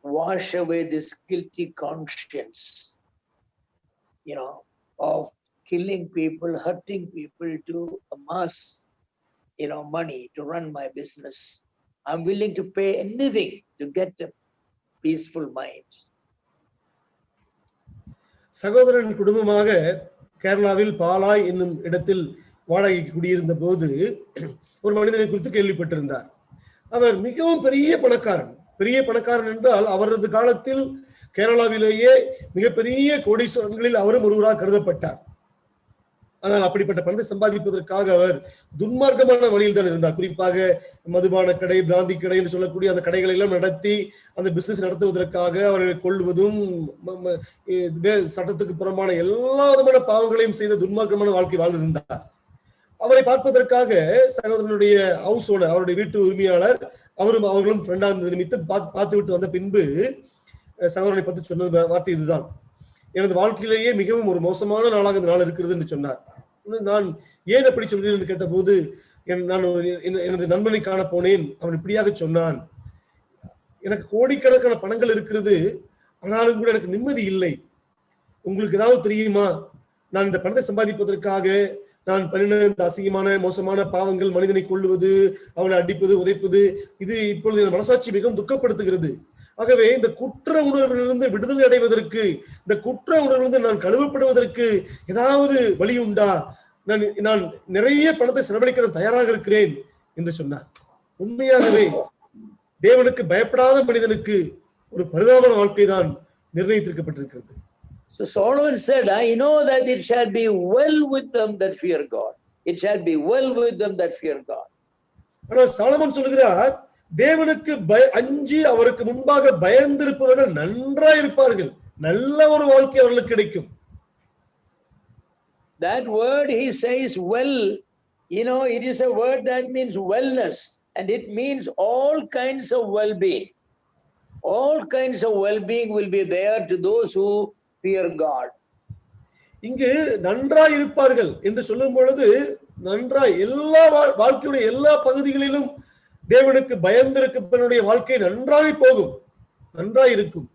wash away this guilty conscience, of killing people, hurting people to amass, money to run my business. I'm willing to pay anything to get a peaceful mind." சகோதரன் குடும்பமாக கேரளாவில் பாலாய் என்னும் இடத்தில் வாடகைக்கு குடியிருந்த போது ஒரு மனிதனை குறித்து கேள்விப்பட்டிருந்தார். அவர் மிகவும் பெரிய பணக்காரன் என்றால் அவரது காலத்தில் கேரளாவிலேயே மிகப்பெரிய கோடீஸ்வரன்களில் அவரும் ஒருவராக கருதப்பட்டார். ஆனால் அப்படிப்பட்ட பணத்தை சம்பாதிப்பதற்காக அவர் துன்மார்க்கமான வழியில் தான் இருந்தார். குறிப்பாக மதுபான கடை, பிராந்தி கடை என்று சொல்லக்கூடிய அந்த கடைகளை எல்லாம் நடத்தி அந்த பிசினஸ் நடத்துவதற்காக அவர்களை கொள்வதும் சட்டத்துக்கு புறம்பான எல்லா விதமான பாவங்களையும் செய்த துன்மார்க்கமான வாழ்க்கை வாழ்ந்திருந்தார். அவரை பார்ப்பதற்காக சகோதரனுடைய ஹவுஸ் ஓனர், அவருடைய வீட்டு உரிமையாளர், அவர்களும் ஃப்ரெண்டா இருந்தது நிமித்தம் பார்த்து விட்டு வந்த பின்பு சகோதரனை பற்றி சொன்னது வார்த்தை இதுதான்: எனது வாழ்க்கையிலேயே மிகவும் ஒரு மோசமான நாளாக இந்த நாள் இருக்கிறது என்று சொன்னார். நான் ஏன் அப்படி சொல்கிறேன் என்று கேட்டபோது, நான் எனது நண்பனை காண போனேன், அவன் இப்படியாக சொன்னான்: எனக்கு கோடிக்கணக்கான பணங்கள் இருக்கிறது, ஆனாலும் கூட எனக்கு நிம்மதி இல்லை. உங்களுக்கு ஏதாவது தெரியுமா? நான் இந்த பணத்தை சம்பாதிப்பதற்காக நான் பண்ணின இந்த அசிங்கமான மோசமான பாவங்கள், மனிதனை கொல்லுவது, அவனை அடிப்பது, உதைப்பது, இது இப்பொழுது என் மனசாட்சி மிகவும் துக்கப்படுத்துகிறது. ஆகவே இந்த குற்ற உணர்விலிருந்து விடுதலை அடைவதற்கு, இந்த குற்ற உணர்விலிருந்து நான் கழுவப்படுவதற்கு ஏதாவது வழி உண்டா? நான் நிறைய பணத்தை செலவழிக்க தயாராக இருக்கிறேன் என்று சொன்னார். உண்மையாகவே தேவனுக்கு பயப்படாத மனிதனுக்கு ஒரு பரிதாபமான வாழ்க்கை தான் நிர்ணயித்திருக்கப்பட்டிருக்கிறது. So Solomon said, I know that it shall be well with them that fear God. It shall be well with them that fear God. ஆனால் சாலமன் சொல்கிறார், தேவனுக்கு அஞ்சி அவருக்கு முன்பாக பயந்திருப்பவர்கள் நன்றாய் இருப்பார்கள், நல்ல ஒரு வாழ்க்கை அவர்களுக்கு கிடைக்கும். That word he says well, it is a word that means wellness, and it means all kinds of well-being. All kinds of well-being will be there to those who fear God. இங்கு நன்றாய் இருப்பார்கள் என்று சொல்லும் பொழுது, நன்றாய் எல்லா வாழ்க்கையுடைய எல்லா பகுதிகளிலும் தேவனுக்கு பயந்திருப்பவனுடைய வாழ்க்கை நன்றாய் போகும், நன்றாய் இருக்கும்.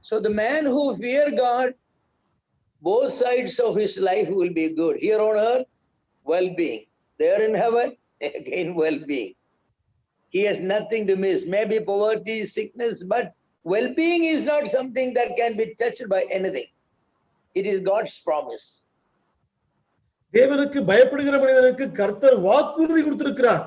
So the man who fear God, both sides of his life will be good. Here on earth, well-being. There in heaven, again well-being. He has nothing to miss. Maybe poverty, sickness, but well-being is not something that can be touched by anything. It is God's promise. தேவனுக்கு பயப்படுகிற மனிதனுக்கு கர்த்தர் வாக்குறுதி கொடுத்திருக்கிறார்.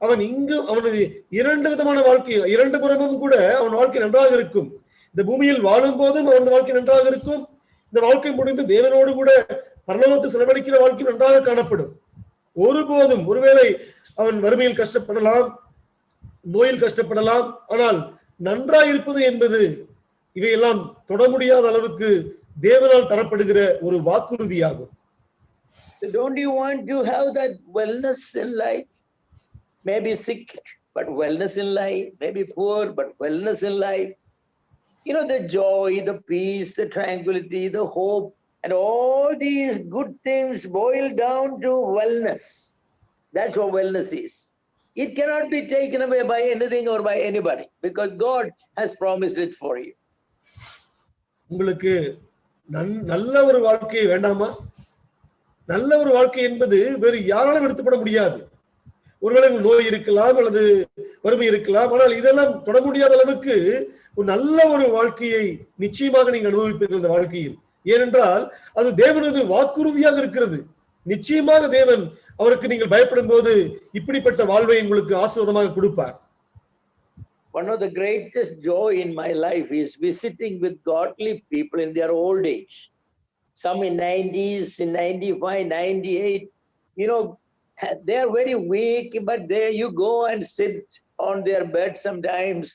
அவனது இரண்டு விதமான வாழ்க்கை, இரண்டு புறமும் கூட அவன் வாழ்க்கை நன்றாக இருக்கும். இந்த பூமியில் வாழும் போதும் அவனது வாழ்க்கை நன்றாக இருக்கும். இந்த வாழ்க்கை முடிந்து தேவனோடு கூட பரலோகத்தை செலவழிக்கிற வாழ்க்கை நன்றாக காணப்படும். ஒருபோதும், ஒருவேளை அவன் வறுமையில் கஷ்டப்படலாம், நோயில் கஷ்டப்படலாம், ஆனால் நன்றாய் இருப்பது என்பது இவையெல்லாம் தொட முடியாத அளவுக்கு தேவனால் தரப்படுகிற ஒரு வாக்குறுதியாகும். Don't you want to have that wellness in life? Maybe sick, but wellness in life. Maybe poor, but wellness in life. The joy, the peace, the tranquility, the hope, and all these good things boil down to wellness. That's what wellness is. It cannot be taken away by anything or by anybody, because God has promised it for you. உங்களுக்கு நல்ல ஒரு வாழ்க்கை வேண்டாமா? நல்ல ஒரு வாழ்க்கை என்பது வேறு யாராலும் எடுத்துப்பட முடியாது. ஒருவேளை நோய் இருக்கலாம் அல்லது வறுமை இருக்கலாம், ஆனால் இதெல்லாம் தொட முடியாத அளவுக்கு ஒரு நல்ல ஒரு வாழ்க்கையை நிச்சயமாக நீங்க அனுபவிப்பீர்கள் இந்த வாழ்க்கையில். ஏனென்றால் அது தேவனது வாக்குறுதியாக இருக்கிறது. நிச்சயமாக தேவன் அவருக்கு நீங்கள் பயப்படும் போது இப்படிப்பட்ட வாழ்வை உங்களுக்கு ஆசீர்வாதமாக கொடுப்பார். One of the greatest joy in my life is visiting with godly people in their old age. Some in 90s, in 95, 98, they are very weak, but there you go and sit on their bed sometimes,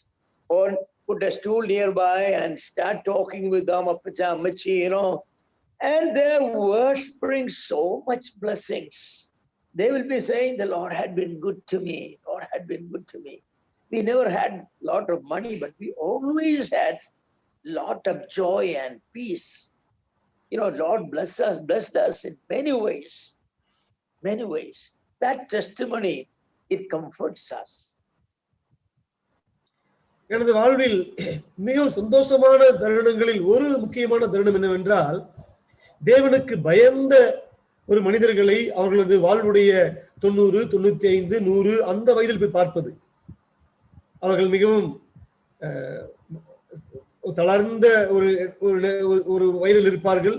or put a stool nearby and start talking with them, appacha, ammachi, and their words bring so much blessings. They will be saying, the Lord had been good to me, Lord had been good to me. We never had a lot of money, but we always had a lot of joy and peace. Lord blessed us in many ways. Many ways. That testimony, it comforts us. எனது வாழ்வில் மிகவும் சந்தோஷமான தருணங்களில் ஒரு முக்கியமான தருணம் என்னவென்றால், தேவனுக்கு பயந்த ஒரு மனிதர்களை அவர்களது வாழ்வுடைய 90, 95, 100 அந்த வயதில் போய் பார்ப்பது. அவர்கள் மிகவும் தளர்ந்த ஒரு வயதில் இருப்பார்கள்.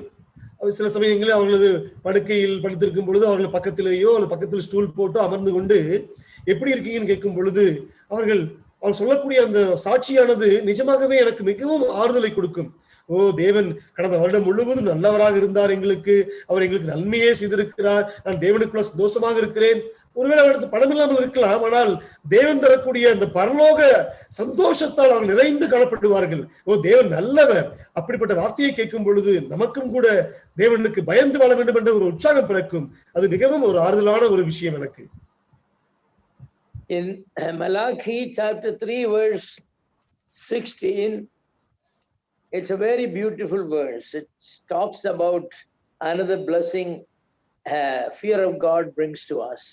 சில சமயங்களில் அவர்களது படுக்கையில் படுத்திருக்கும் பொழுது அவர்கள் பக்கத்திலேயோ அல்லது பக்கத்தில் ஸ்டூல் போட்டோ அமர்ந்து கொண்டு எப்படி இருக்கீங்கன்னு கேட்கும் பொழுது அவர் சொல்லக்கூடிய அந்த சாட்சியானது நிஜமாகவே எனக்கு மிகவும் ஆறுதலை கொடுக்கும். தேவன் கடந்த வருடம் முழுவதும் நல்லவராக இருந்தார், அவர் எங்களுக்கு நன்மையே செய்திருக்கிறார், நான் தேவனுக்குள்ள சந்தோஷமாக இருக்கிறேன். ஒருவேளை அவர்களுக்கு பணம் இல்லாமல் இருக்கலாம், ஆனால் தேவன் தரக்கூடிய அந்த பரலோக சந்தோஷத்தால் அவர்கள் நிறைந்து காணப்படுவார்கள். ஓ, தேவன் நல்லவர். அப்படிப்பட்ட வார்த்தையை கேட்கும் பொழுது நமக்கும் கூட தேவனுக்கு பயந்து வாழ வேண்டும் என்ற ஒரு உற்சாகம் பிறக்கும். அது மிகவும் ஒரு ஆறுதலான ஒரு விஷயம் எனக்கு. In Malachi chapter 3 verse 16, it's a very beautiful verse. It talks about another blessing fear of God brings to us.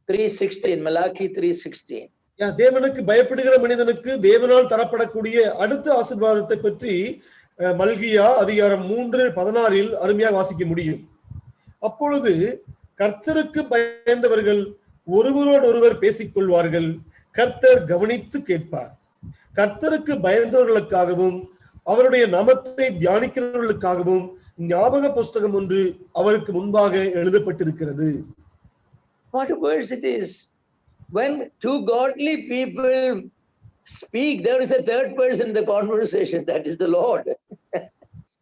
3:16, Malachi 3:16. தேவனுக்கு பயப்படுகிற மனிதனுக்கு தேவனால் தரப்படக்கூடிய அடுத்த ஆசீர்வாதத்தை பற்றி மல்கியா அதிகாரம் 3:16 அருமையாக வாசிக்க முடியும். அப்பொழுது கர்த்தருக்கு பயந்தவர்கள் ஒருவரோடு ஒருவர் பேசிக்கொள்வார்கள், கர்த்தர் கவனித்து கேட்பார். கர்த்தருக்கு பயந்தவர்களுக்காகவும் அவருடைய நாமத்தை தியானிக்கிறவர்களுக்காகவும் ஞாபக புஸ்தகம் ஒன்று அவருக்கு முன்பாக எழுதப்பட்டிருக்கிறது. What a verse it is. When two godly people speak, there is a third person in the conversation, that is the Lord.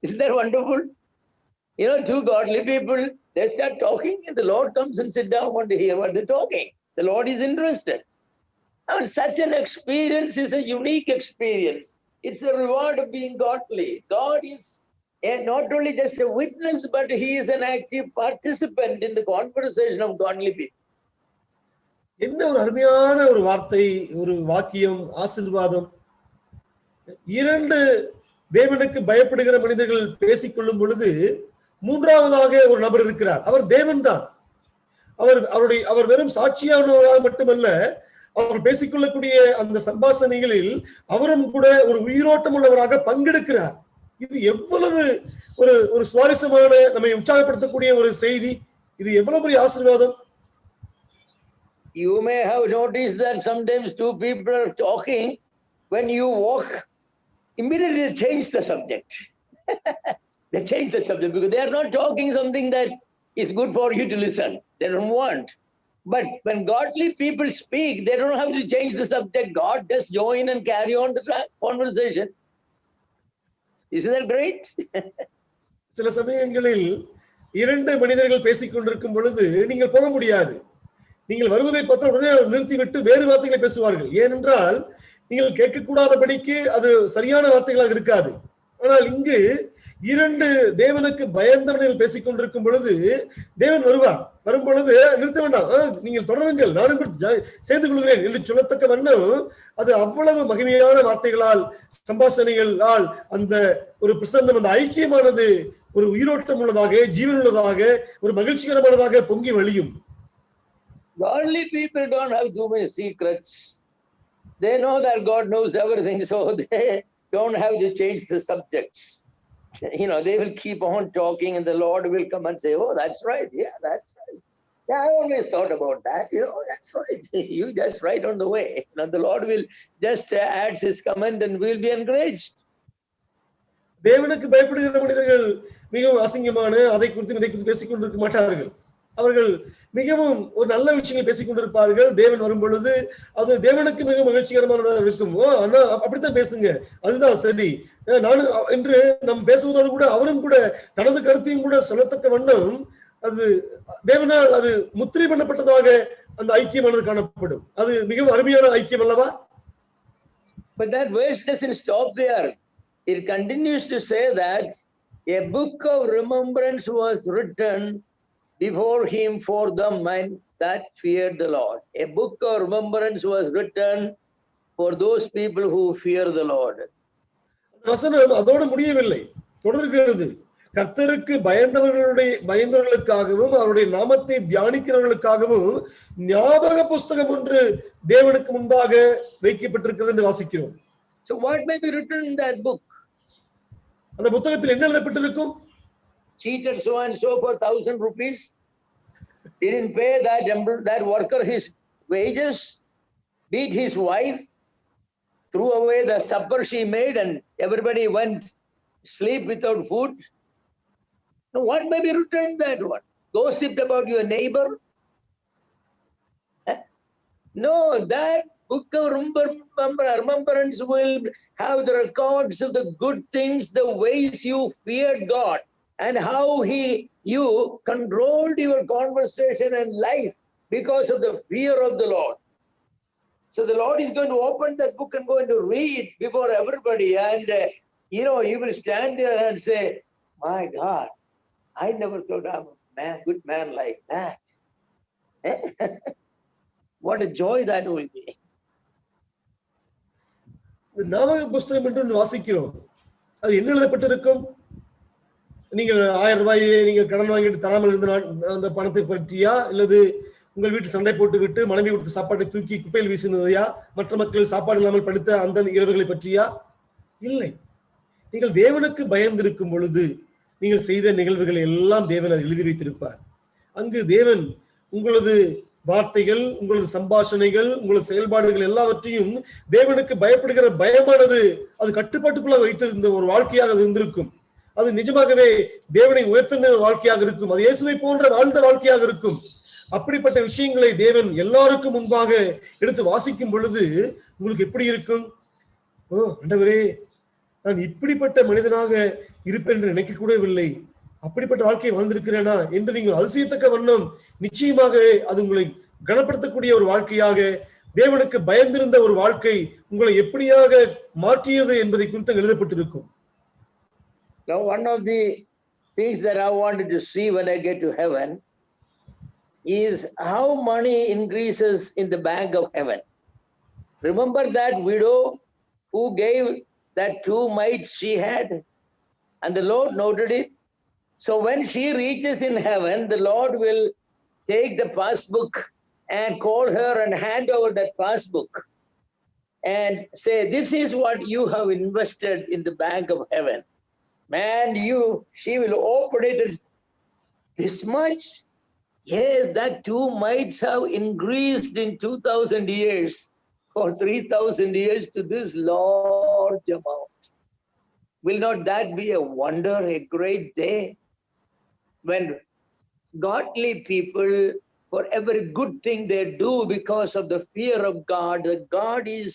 Isn't that wonderful? You know, two godly people, they start talking and the Lord comes and sit down want to hear what they're talking. The Lord is interested. I mean, such an experience is a unique experience. It's a reward of being godly. God is not only just a witness, but he is an active participant in the conversation of godly people. என்ன ஒரு அருமையான ஒரு வார்த்தை, ஒரு வாக்கியம், ஆசீர்வாதம். இரண்டு தேவனுக்கு பயப்படுகிற மனிதர்கள் பேசிக்கொள்ளும் பொழுது மூன்றாவதாக ஒரு நபர் இருக்கிறார். அவர் தேவன் தான். அவர் வெறும் சாட்சியானவராக மட்டுமல்ல, அவர் பேசிக்கொள்ளக்கூடிய அந்த சம்பாஷணைகளில் அவரும் கூட ஒரு உயிரோட்டம் உள்ளவராக பங்கெடுக்கிறார். இது எவ்வளவு ஒரு சுவாரஸ்யமான, நம்மை உற்சாகப்படுத்தக்கூடிய ஒரு செய்தி. இது எவ்வளவு பெரிய ஆசீர்வாதம். You may have noticed that sometimes two people are talking, when you walk, immediately they change the subject. They change the subject because they are not talking something that is good for you to listen. They don't want. But when godly people speak, they don't have to change the subject. God just join and carry on the conversation. Isn't that great? சில சமயங்களில் இரண்டு மனிதர்கள் பேசிக் கொண்டிருக்கும் பொழுது நீங்கள் போக முடியாது. நீங்கள் வருவதை பார்த்து உடனே நிறுத்திவிட்டு வேறு வார்த்தைகளை பேசுவார்கள். ஏனென்றால் நீங்கள் கேட்கக்கூடாதபடிக்கு அது சரியான வார்த்தைகளாக இருக்காது. ஆனால் இங்கு இரண்டு தேவனுக்கு பயந்தவர்கள் பேசிக் கொண்டிருக்கும் பொழுது தேவன் வரும் பொழுது நிறுத்த வேண்டாம், நீங்கள் தொடருங்கள், நானும் சேர்ந்து கொள்கிறேன் என்று சொல்லத்தக்க வண்ணம் அது அவ்வளவு மகிமையான வார்த்தைகளால், சம்பாஷணைகளால் அந்த ஒரு பிரசன்னம், அந்த ஐக்கியமானது ஒரு உயிரோட்டம் உள்ளதாக, ஜீவன் உள்ளதாக, ஒரு மகிழ்ச்சிகரமானதாக பொங்கி வழியும். Godly people don't have too many secrets. They know that God knows everything, so they don't have to change the subjects. You know, they will keep on talking and the Lord will come and say, oh, that's right. Yeah, that's right. Yeah, I always thought about that. You know, that's right. You just right on the way. Now the Lord will just add his comment and we'll be encouraged. தேவனுக்கு பயப்படுகிற மனிதர்கள் மிகவும் அசிங்கமான அதை குறித்து இதை குறித்து பேசிக் கொண்டிருக்க மாட்டார்கள். அவர்கள் மிகவும் ஒரு நல்ல விஷயங்கள் பேசிக் கொண்டிருப்பார்கள். தேவன் வரும் பொழுது அது தேவனுக்கு மிக மகிழ்ச்சிகரமானதாக இருக்கும். ஆனா அப்படித்தான் பேசுங்க, அதுதான் சரி நானும் என்று நம் பேசுவதோடு கூட அவரும் கூட தனது கருத்தையும் கூட சொல்லத்தக்க வண்ணம் அது தேவனால் அது முத்திரை பண்ணப்பட்டதாக அந்த ஐக்கியமானது காணப்படும். அது மிகவும் அருமையான ஐக்கியம் அல்லவா? But that verse doesn't stop there. It continues to say that a book of remembrance was written before him for the men that feared the Lord. A book of remembrance was written for those people who fear the Lord. வசனம் அதோடு முடியவில்லை, தொடர்கிறது. கர்த்தருக்கு பயந்தவர்களுக்காகவும் அவருடைய நாமத்தை தியானிக்கிறவர்களுக்காகவும் ஞாபக புஸ்தகம் ஒன்று தேவனுக்கு முன்பாக வைக்கப்பட்டிருக்கிறது என்று வாசிக்கிறோம். So what may be written in that book? அந்த புத்தகத்தில் என்ன எழுதப்பட்டிருக்கும்? Cheated so and so for 1,000 rupees, didn't pay that worker his wages, beat his wife, threw away the supper she made, and everybody went sleep without food. Now, what may be written in that one? Gossiped about your neighbor? No, that book of remembrance will have the records of the good things, the ways you feared God, and how you controlled your conversation and life because of the fear of the Lord. So the Lord is going to open that book and going to read before everybody, and you will stand there and say, "My God, I never thought I'm a man, good man like that." What a joy that will be. இந்த நாம புஸ்தகம் என்று ஒன்று வாசிக்கிறோம். அது என்ன எழுதப்பட்டிருக்கும்? நீங்கள் 1000 ரூபாயை நீங்கள் கடன் வாங்கிட்டு தராமல் இருந்த அந்த பணத்தை பற்றியா, இல்லது உங்கள் வீட்டு சண்டை போட்டு விட்டு மனைவி கொடுத்த சாப்பாட்டை தூக்கி குப்பையில் வீசினதையா, மற்ற மக்கள் சாப்பாடு இல்லாமல் படுத்த அந்த இரவுகளை பற்றியா? இல்லை. நீங்கள் தேவனுக்கு பயந்திருக்கும் பொழுது நீங்கள் செய்த நிகழ்வுகளை எல்லாம் தேவன் அதை எழுதி வைத்திருப்பார். அங்கு தேவன் உங்களது வார்த்தைகள், உங்களது சம்பாஷணைகள், உங்களது செயல்பாடுகள் எல்லாவற்றையும் தேவனுக்கு பயப்படுகிற பயமானது அது கட்டுப்பாட்டுக்குள்ள வைத்திருந்த ஒரு வாழ்க்கையாக அது இருந்திருக்கும். அது நிஜமாகவே தேவனை உயர்த்தின வாழ்க்கையாக இருக்கும். அது இயேசுவை போன்ற வாழ்ந்த வாழ்க்கையாக இருக்கும். அப்படிப்பட்ட விஷயங்களை தேவன் எல்லாருக்கும் முன்பாக எடுத்து வாசிக்கும் பொழுது உங்களுக்கு எப்படி இருக்கும்? ஓ ஆண்டவரே, நான் இப்படிப்பட்ட மனிதனாக இருப்பேன் என்று நினைக்க கூடவில்லை, அப்படிப்பட்ட வாழ்க்கையை வாழ்ந்திருக்கிறேனா என்று நீங்கள் அதிசயத்தக்க வண்ணம் நிச்சயமாக அது உங்களை கனப்படுத்தக்கூடிய ஒரு வாழ்க்கையாக, தேவனுக்கு பயந்திருந்த ஒரு வாழ்க்கை உங்களை எப்படியாக மாற்றியது என்பதை குறித்து எழுதப்பட்டிருக்கும். Now, one of the things that I wanted to see when I get to heaven is how money increases in the bank of heaven. Remember that widow who gave that 2 mites she had, and the Lord noted it. So when she reaches in heaven, the Lord will take the passbook and call her and hand over that passbook and say, "This is what you have invested in the bank of heaven." Man, she will open it as, "This much? Yes, that 2 mites have increased in 2000 years or 3000 years to this large amount." Will not that be a wonder, a great day? When godly people, for every good thing they do because of the fear of God, God is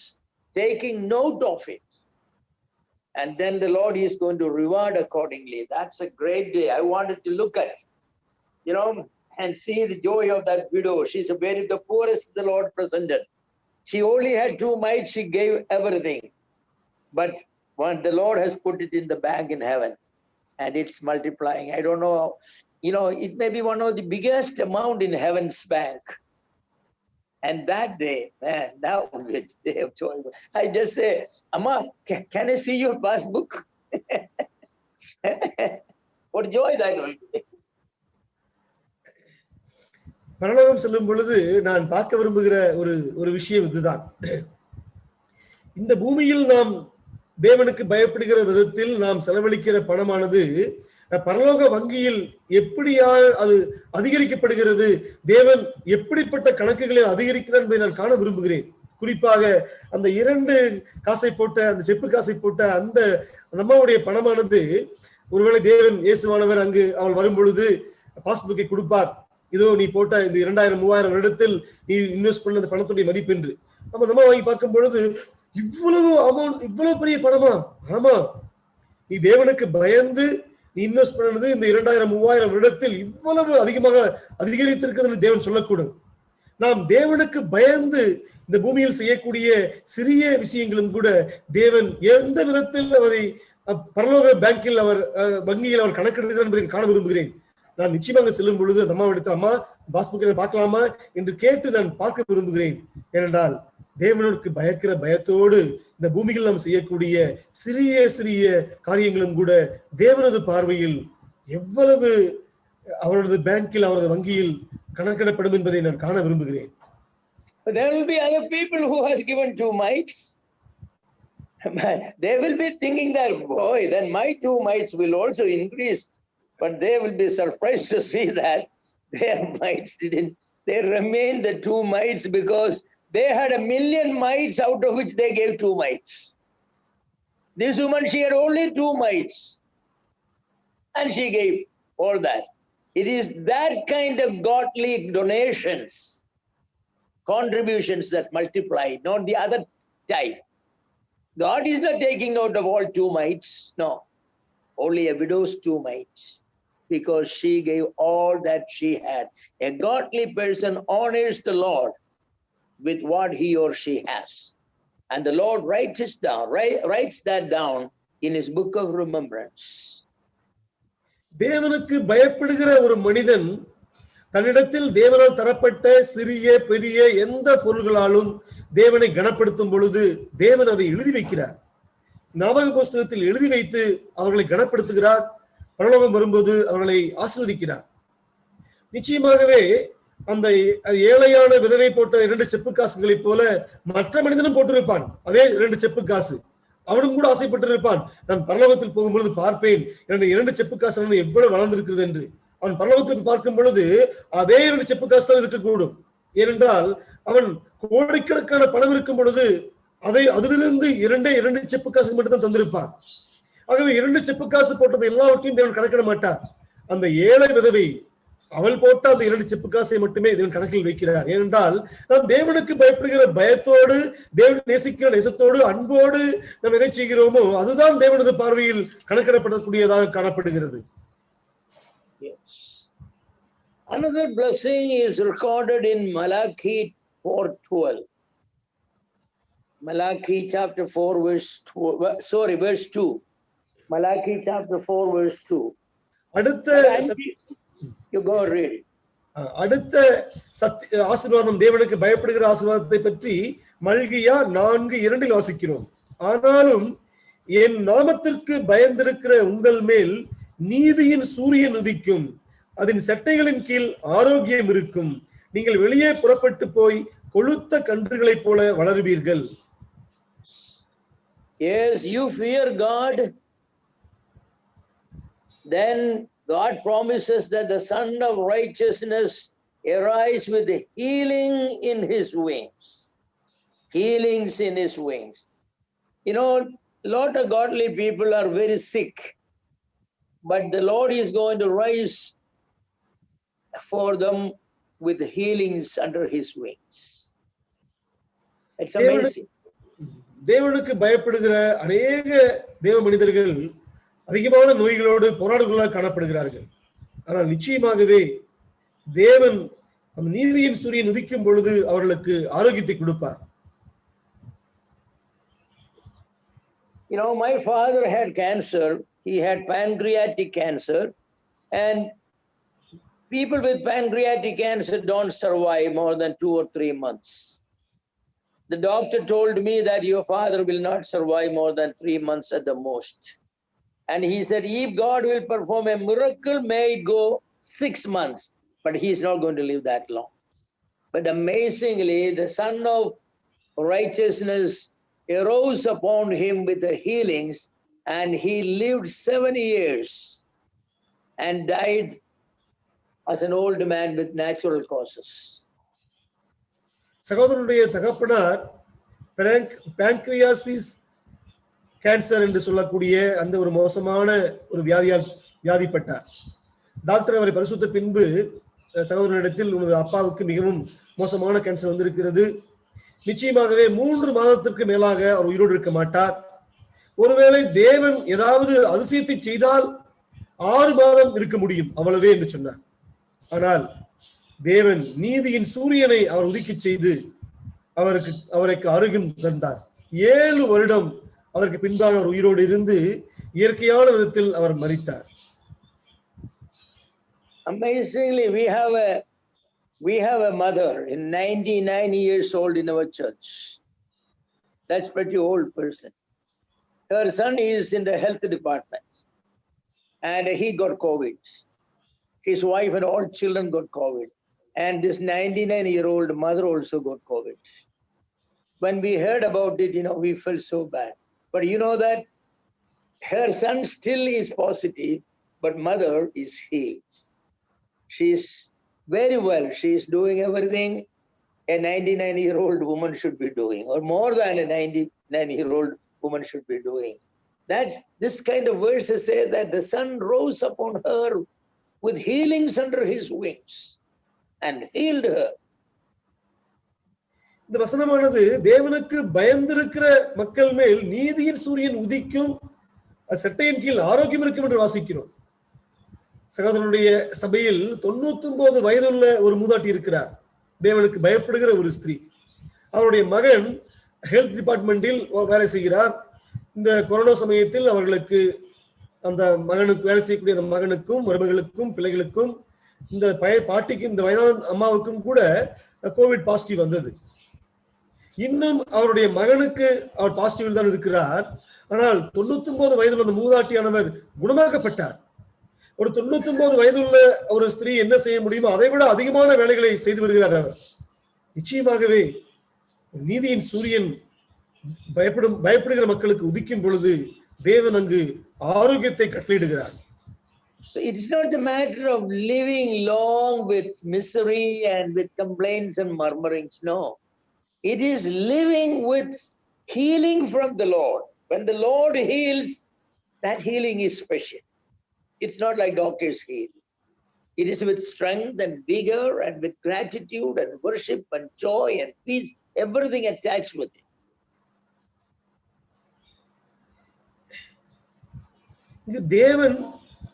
taking note of it. And then the Lord is going to reward accordingly. That's a great day. I wanted to look at, and see the joy of that widow. She's the poorest the Lord presented. She only had 2 mites, she gave everything. But when the Lord has put it in the bank in heaven, and it's multiplying. I don't know, it may be one of the biggest amount in heaven's bank. And that day, man, that would be a day of joy. I just say, "Amma, can I see your passbook?" What joy that will be. பரலோகம் செல்லும் பொழுது நான் பார்க்க விரும்புகிற ஒரு விஷயம் இதுதான். இந்த பூமியில் நாம் தேவனுக்கு பயப்படுகிற விதத்தில் நாம் செலவழிக்கிற பணமானது பரலோக வங்கியில் எப்படியா அது அதிகரிக்கப்படுகிறது, தேவன் எப்படிப்பட்ட கணக்குகளை அதிகரிக்கிறார் என்பதை நான் காண விரும்புகிறேன். குறிப்பாக அந்த 2 காசை போட்ட, அந்த செப்பு காசை போட்ட அந்த அம்மாவுடைய பணமானது, ஒருவேளை தேவன் இயேசுவானவர் அங்கு அவள் வரும் பொழுது பாஸ்புக்கை கொடுப்பார். இதோ நீ போட்ட இந்த 2000-3000 வருடத்தில் நீ இன்வெஸ்ட் பண்ண பணத்துடைய மதிப்பு என்று. நம்ம நம்ம வாங்கி பார்க்கும் பொழுது இவ்வளவு அமௌண்ட், இவ்வளவு பெரிய பணமா? ஆமா, நீ தேவனுக்கு பயந்து நீ இன்வெஸ்ட் பண்ணது இந்த 2000-3000 வருடத்தில் இவ்வளவு அதிகமாக அதிகரித்திருக்குதுன்னு தேவன் சொல்லக்கூடும். நாம் தேவனுக்கு பயந்து இந்த பூமியில் செய்யக்கூடிய சிறிய விஷயங்களும் கூட தேவன் எந்த விதத்தில் அவரை பரலோக பேங்கில் வங்கியில் அவர் கணக்கெடுக்கிறார் என்பதை காண விரும்புகிறேன். நான் நிச்சயமாக செல்லும் பொழுது அந்த அம்மாவை எடுத்து, "அம்மா, பாஸ்புக்கை பார்க்கலாமா?" என்று கேட்டு நான் பார்க்க விரும்புகிறேன். ஏனென்றால் தேவனுக்கு பயக்கிற பயத்தோடு இந்த பூமியில் நாம் செய்யக்கூடிய சிறிய சிறிய காரியங்களும் கூட தேவனது பார்வையில் எவ்வளவு அவரது பேங்கில், அவரது வங்கியில் கணக்கிடப்படும் என்பதை நான் காண விரும்புகிறேன். But there will be other people who has given 2 mites. They will be thinking that, boy, then my 2 mites will also increase. But they will be surprised to see that their mites didn't. They remained the 2 mites because they had 1,000,000 mites, out of which they gave 2 mites. This woman, she had only 2 mites. And she gave all that. It is that kind of godly donations, contributions that multiply, not the other type. God is not taking note of all 2 mites. No. Only a widow's 2 mites. because she gave all that she had. A godly person honors the Lord with what he or she has. And the Lord writes that down in his book of remembrance. தேவனுக்கு பயப்படுகிற ஒரு மனிதன் தன்னிடத்தில் தேவனால் தரப்பட்ட சிறிய பெரிய எந்த பொருள்களாலும் தேவனை கனப்படுத்தும் பொழுது தேவன் அதை எழுதி வைக்கிறார். ஞாபக புஸ்தகத்தில் எழுதி வைத்து அவர்களை கனப்படுத்துகிறார். பரலோகம் வரும்போது அவர்களை ஆசீர்வதிக்கிறார். நிச்சயமாகவே அந்த ஏழையான விதவை போட்ட 2 செப்பு காசுகளைப் போல மற்ற மனிதனும் போட்டிருப்பான் அதே 2 செப்பு காசு. அவனும் கூட ஆசைப்பட்டிருப்பான், நான் பரலோகத்தில் போகும்பொழுது பார்ப்பேன் என்னுடைய 2 செப்பு காசு எவ்வளவு வளர்ந்திருக்கிறது என்று. அவன் பரலோகத்தில் பார்க்கும் பொழுது அதே 2 செப்பு காசு தான் இருக்கக்கூடும். ஏனென்றால் அவன் கோடிக்கணக்கான பணம் இருக்கும் பொழுது அதிலிருந்து 2 செப்பு காசு மட்டும் தான் தந்திருப்பான். ஆகவே 2 செப்பு காசு போட்டது எல்லாவற்றையும் தேவன் கணக்கிட மாட்டார். அந்த ஏழை விதவை அவள் போட்ட அந்த 2 செப்பு காசை மட்டுமே தேவன் கணக்கில் வைக்கிறார். ஏனென்றால் நாம் தேவனுக்கு பயப்படுகிற பயத்தோடு, தேவன் நேசிக்கிற நேசத்தோடு, அன்போடு நாம் எதை செய்கிறோமோ அதுதான் தேவனது பார்வையில் கணக்கிடப்படக்கூடியதாக காணப்படுகிறது. Another blessing is recorded in Malachi 4:12. Malachi chapter 4 verse 2. Malachi chapter 4 verse 2. You go read it. அடுத்த ஆசீர்வாதம், தேவனுக்கு பயப்படுகிற ஆசீர்வாதத்தை பற்றி மல்கியா 4:2 வாசிக்கிறோம். ஆனாலும் என் நாமத்திற்கு பயந்திருக்கிற உங்கள் மேல் நீதியின் சூரியன் உதிக்கும், அதன் செட்டைகளின் கீழ் ஆரோக்கியம் இருக்கும், நீங்கள் வெளியே புறப்பட்டு போய் கொழுத்த கன்றுகளைப் போல வளருவீர்கள். Yes, you fear God, then God promises that the Son of Righteousness arise with healing in his wings. Healings in his wings. You know, a lot of godly people are very sick, but the Lord is going to rise for them with healings under his wings. It's amazing. தேவனுக்கு பயப்படுகிற அநேக தேவ மனிதர்கள் அதிகமான நோய்களோடு போராடுகளாக காணப்படுகிறார்கள். ஆனால் நிச்சயமாகவே தேவன் அந்த நீதியின் சூரியன் உதிக்கும் பொழுது அவர்களுக்கு ஆரோக்கியத்தை கொடுப்பார். You know, my father had cancer. He had pancreatic cancer, and people with pancreatic cancer don't survive more than 2 or 3 months. The doctor told me that your father will not survive more than 3 months at the most. And he said, if God will perform a miracle, may it go 6 months, but he is not going to live that long. But amazingly, the Son of Righteousness arose upon him with the healings, and he lived 7 years and died as an old man with natural causes. சகோதரனுடைய தகப்பனார் pancreasis cancer என்று சொல்லக்கூடிய அந்த ஒரு மோசமான ஒரு வியாதிப்பட்டார். Doctor அவரை பரிசோதித்த பின்பு சகோதரனிடத்தில், உனது அப்பாவுக்கு மிகவும் மோசமான கேன்சர் வந்திருக்கிறது, நிச்சயமாகவே 3 மாதத்திற்கு மேலாக அவர் உயிரோடு இருக்க மாட்டார், ஒருவேளை தேவன் ஏதாவது அதிசயத்தை செய்தால் 6 மாதம் இருக்க முடியும், அவ்வளவே என்று சொன்னார். ஆனால் தேவன் நீதியின் சூரியனை அவர் உதிக்கச் செய்து அவருக்கு ஆரோக்கியம் தந்தார். 7 வருடம் அதற்கு பின்பாக அவர் உயிரோடு இருந்து இயற்கையான விதத்தில் அவர் மரித்தார். Amazingly, we have a mother in 99 years old in our church. That's pretty old person. Her son is in the health department, and he got COVID. His wife and all children got COVID, and this 99-year-old mother also got COVID. When we heard about it, we felt so bad. But you know that her son still is positive, but mother is healed. She's very well. She's doing everything a 99-year-old woman should be doing, or more than a 99-year-old woman should be doing. That's this kind of verses say that the Son rose upon her with healings under his wings and healed her. இந்த வசனமானது தேவனுக்கு பயந்திருக்கிற மக்கள் மேல் நீதியின் சூரியன் உதிக்கும், செட்டையின் கீழ் ஆரோக்கியம் இருக்கும் என்று வாசிக்கிறோம். சகோதரனுடைய சபையில் 99 வயதுள்ள ஒரு மூதாட்டி இருக்கிறார். தேவனுக்கு பயப்படுகிற ஒரு ஸ்திரீ. அவருடைய மகன் ஹெல்த் டிபார்ட்மெண்டில் வேலை செய்கிறார். இந்த கொரோனா சமயத்தில் அவர்களுக்கு அந்த மகனுக்கு வேலை செய்யக்கூடிய அந்த மகனுக்கும் மருமகளுக்கும் பிள்ளைகளுக்கும் இந்த பாட்டிக்கும் இந்த வயதான அம்மாவுக்கும் கூட கோவிட் பாசிட்டிவ் வந்தது. இன்னும் அவருடைய மகனுக்கு அவர் பாசிட்டிவ் தான் இருக்கிறார். ஆனால் 99 வயதுள்ள அந்த மூதாட்டியானவர் குணமாக்கப்பட்டார். ஒரு 99 வயதுள்ள ஒரு ஸ்திரீ என்ன செய்ய முடியுமோ அதை விட அதிகமான வேலைகளை செய்து வருகிறார் அவர். நிச்சயமாகவே நீதியின் சூரியன் பயப்படுகிற மக்களுக்கு உதிக்கும் பொழுது தேவன் அங்கு ஆரோக்கியத்தை கட்டளையிடுகிறார். So it's not the matter of living long with misery and with complaints and murmurings. No, it is living with healing from the Lord. When the Lord heals, that healing is special. It's not like doctors heal. It is with strength and vigor and with gratitude and worship and joy and peace, everything attached with it. இது தேவன்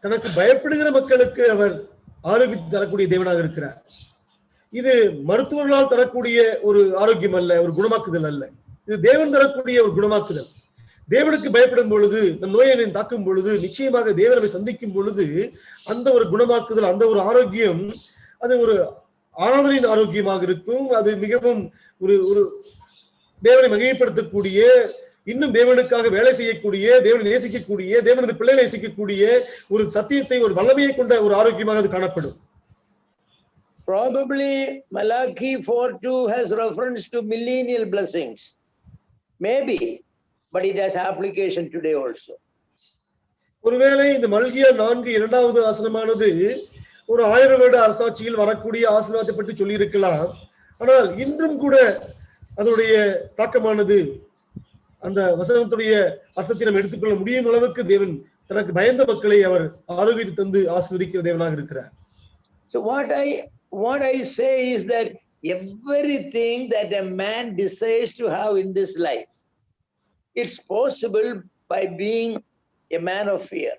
தனக்கு பயப்படுகிற மக்களுக்கு அவர் ஆரோக்கியத்தை தரக்கூடிய தேவனாக இருக்கிறார். இது மருத்துவர்களால் தரக்கூடிய ஒரு ஆரோக்கியம் அல்ல, ஒரு குணமாக்குதல் அல்ல. இது தேவன் தரக்கூடிய ஒரு குணமாக்குதல். தேவனுக்கு பயப்படும் பொழுது, நம் நோயை தாக்கும் பொழுது, நிச்சயமாக தேவனை சந்திக்கும் பொழுது அந்த ஒரு குணமாக்குதல், அந்த ஒரு ஆரோக்கியம், அது ஒரு ஆராதனையின் ஆரோக்கியமாக இருக்கும். அது மிகவும் ஒரு ஒரு தேவனை மகிமைப்படுத்தக்கூடிய, இன்னும் தேவனுக்காக வேலை செய்யக்கூடிய, தேவனை நேசிக்கக்கூடிய, தேவனது பிள்ளைகளை நேசிக்கக்கூடிய ஒரு சத்தியத்தை, ஒரு வல்லமையை கொண்ட ஒரு ஆரோக்கியமாக அது காணப்படும். Probably Malachi 4:2 has reference to millennial blessings. Maybe, but it has application today also. ஒருவேளை இந்த மல்கியா 4:2 வசனமானது ஒரு 1000 வருட அரசாட்சியில் வரக்கூடிய ஆசீர்வாதத்தை பற்றி சொல்லி இருக்கலாம். ஆனால் இன்றும் கூட அதனுடைய தாக்கமானது அந்த வசனத்துடைய அர்த்தத்தை நாம் எடுத்துக்கொள்ள முடியும் அளவுக்கு தேவன் தனக்கு பயந்த மக்களை அவர் ஆரோக்கியத்தை தந்து ஆசீர்வதிக்கிற தேவனாக இருக்கிறார். So what I say is that everything that a man desires to have in this life, it's possible by being a man of fear,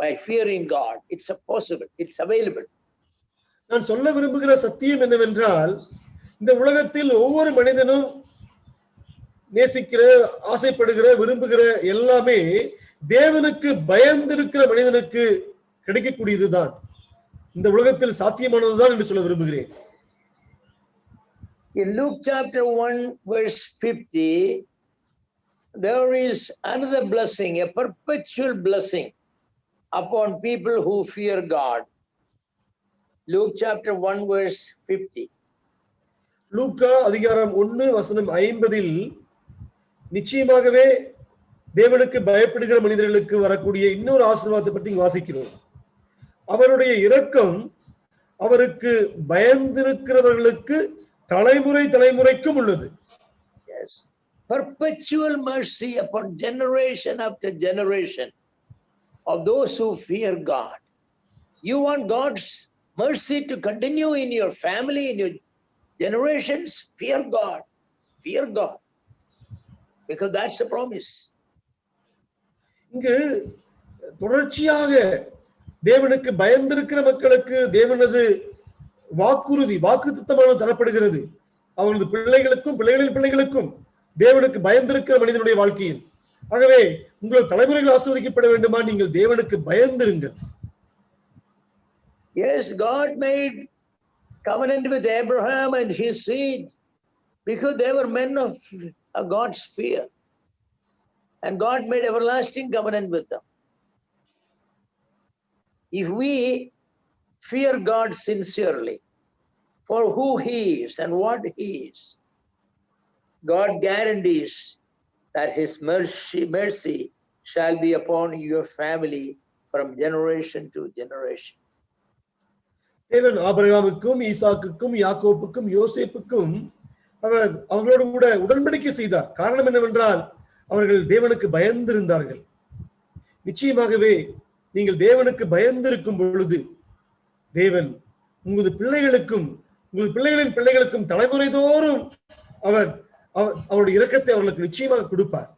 by fearing God. It's possible, it's available. நான் சொல்ல விரும்புகிற சத்தியம் என்னவென்றால், இந்த உலகத்தில் ஒவ்வொரு மனிதனும் நேசிக்கிற, ஆசைப்படுகிற, விரும்புகிற எல்லாமே தேவனுக்கு பயந்திருக்கிற மனிதனுக்கு கிடைக்கக்கூடியதுதான். இந்த உலகத்தில் சாத்தியமானதுதான் என்று சொல்ல விரும்புகிறேன். In Luke chapter 1 verse 50, there is another blessing, a perpetual blessing upon people who fear God. Luke chapter 1 verse 50. லூக்கா அதிகாரம் 1 வசனம் 50 நிச்சயமாகவே தேவனுக்கு பயப்படுகிற மனிதர்களுக்கு வரக்கூடிய இன்னொரு ஆசீர்வாதத்தை பற்றி வாசிக்கிறோம். அவருடைய இரக்கம் அவருக்கு பயந்திருக்கிறவர்களுக்கு தலைமுறை தலைமுறைக்கும் உள்ளது. Yes, perpetual mercy upon generation after generation of those who fear God. You want God's mercy to continue in your family, in your generations? Fear God, fear God, because that's the promise. இங்கு தொடர்ச்சியாக தேவனுக்கு பயந்திருக்கிற மக்களுக்கு தேவனது வாக்குறுதி, வாக்குத்தத்தமான தரப்படுகிறது. அவர்களது பிள்ளைகளுக்கும் பிள்ளைகளின் பிள்ளைகளுக்கும் தேவனுக்கு பயந்திருக்கிற மனிதனுடைய வாழ்க்கையில். ஆகவே உங்கள் தலைமுறைகள் ஆசீர்வதிக்கப்பட வேண்டுமா? நீங்கள் தேவனுக்கு பயந்திருங்கள். Yes, God made covenant with Abraham and his seed because they were men of God's fear, and God made everlasting covenant with them. If we fear God sincerely for who he is and what he is, God guarantees that his mercy shall be upon your family from generation to generation. தேவன் ஆபிரகாமுக்கும், ஈசாக்குக்கும், யாக்கோப்புக்கும், யோசேப்புக்கும் அவர்களோடு கூட உடன்படிக்கை செய்தார். காரணம் என்னவென்றால் அவர்கள் தேவனுக்கு பயந்திருந்தார்கள். நிச்சயமாகவே நீங்கள் தேவனுக்கு பயந்திருக்கும் பொழுது தேவன் உங்களது பிள்ளைகளுக்கும் உங்கள் பிள்ளைகளின் பிள்ளைகளுக்கும் தலைமுறை தோறும் அவருடைய இரக்கத்தை அவர்களுக்கு நிச்சயமாக கொடுப்பார்.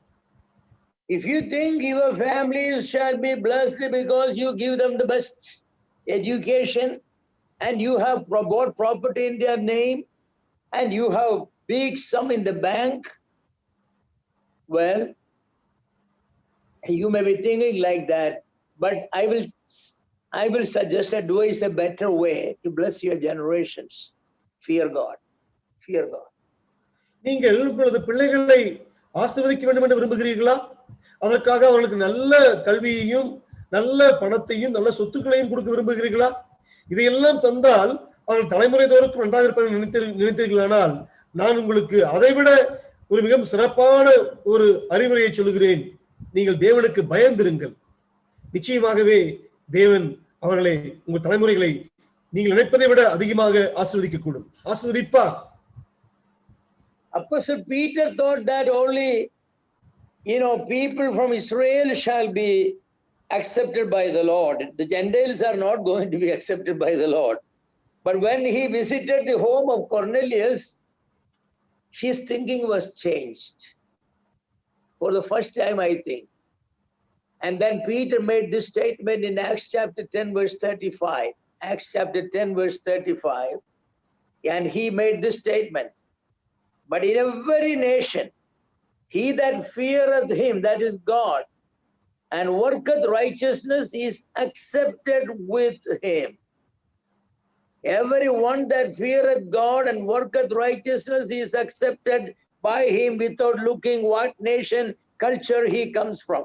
If you think your families shall be blessed because you give them the best education, and you have bought property in their name, and you have big sum in the bank, well, you may be thinking like that, but I will suggest, advise a better way to bless your generations. Fear God. Fear God. நீங்கள் உங்களது பிள்ளைகளை ஆசீர்வதிக்க வேண்டும் என்று விரும்புகிறீர்களா? அதற்காக அவர்களுக்கு நல்ல கல்வியையும் நல்ல பணத்தையும் நல்ல சொத்துக்களையும் கொடுக்க விரும்புகிறீர்களா? இதையெல்லாம் தந்தால் அவர்கள் தலைமுறை தோறுக்கும் நன்றாக இருப்பதை நினைத்தீர்களானால் நான் உங்களுக்கு அதைவிட ஒரு மிக சிறப்பான ஒரு அறிவுரையை சொல்லுகிறேன். நீங்கள் தேவனுக்கு பயந்திருங்கள். நிச்சயமாகவே தேவன் அவர்களை, உங்கள் தலைமுறைகளை நீங்கள் நினைப்பதை விட அதிகமாக ஆசீர்வதிக்க கூடும், ஆசீர்வதிப்பார். Apostle Peter thought that only, people from Israel shall be accepted by the Lord. The Gentiles are not going to be accepted by the Lord. But when he visited the home of Cornelius, his thinking was changed. For the first time, I think. And then Peter made this statement in Acts chapter 10, verse 35. Acts chapter 10, verse 35. And he made this statement. But in every nation, he that feareth him, that is God, and worketh righteousness is accepted with him. Everyone that feareth God and worketh righteousness is accepted by him without looking what nation, culture he comes from.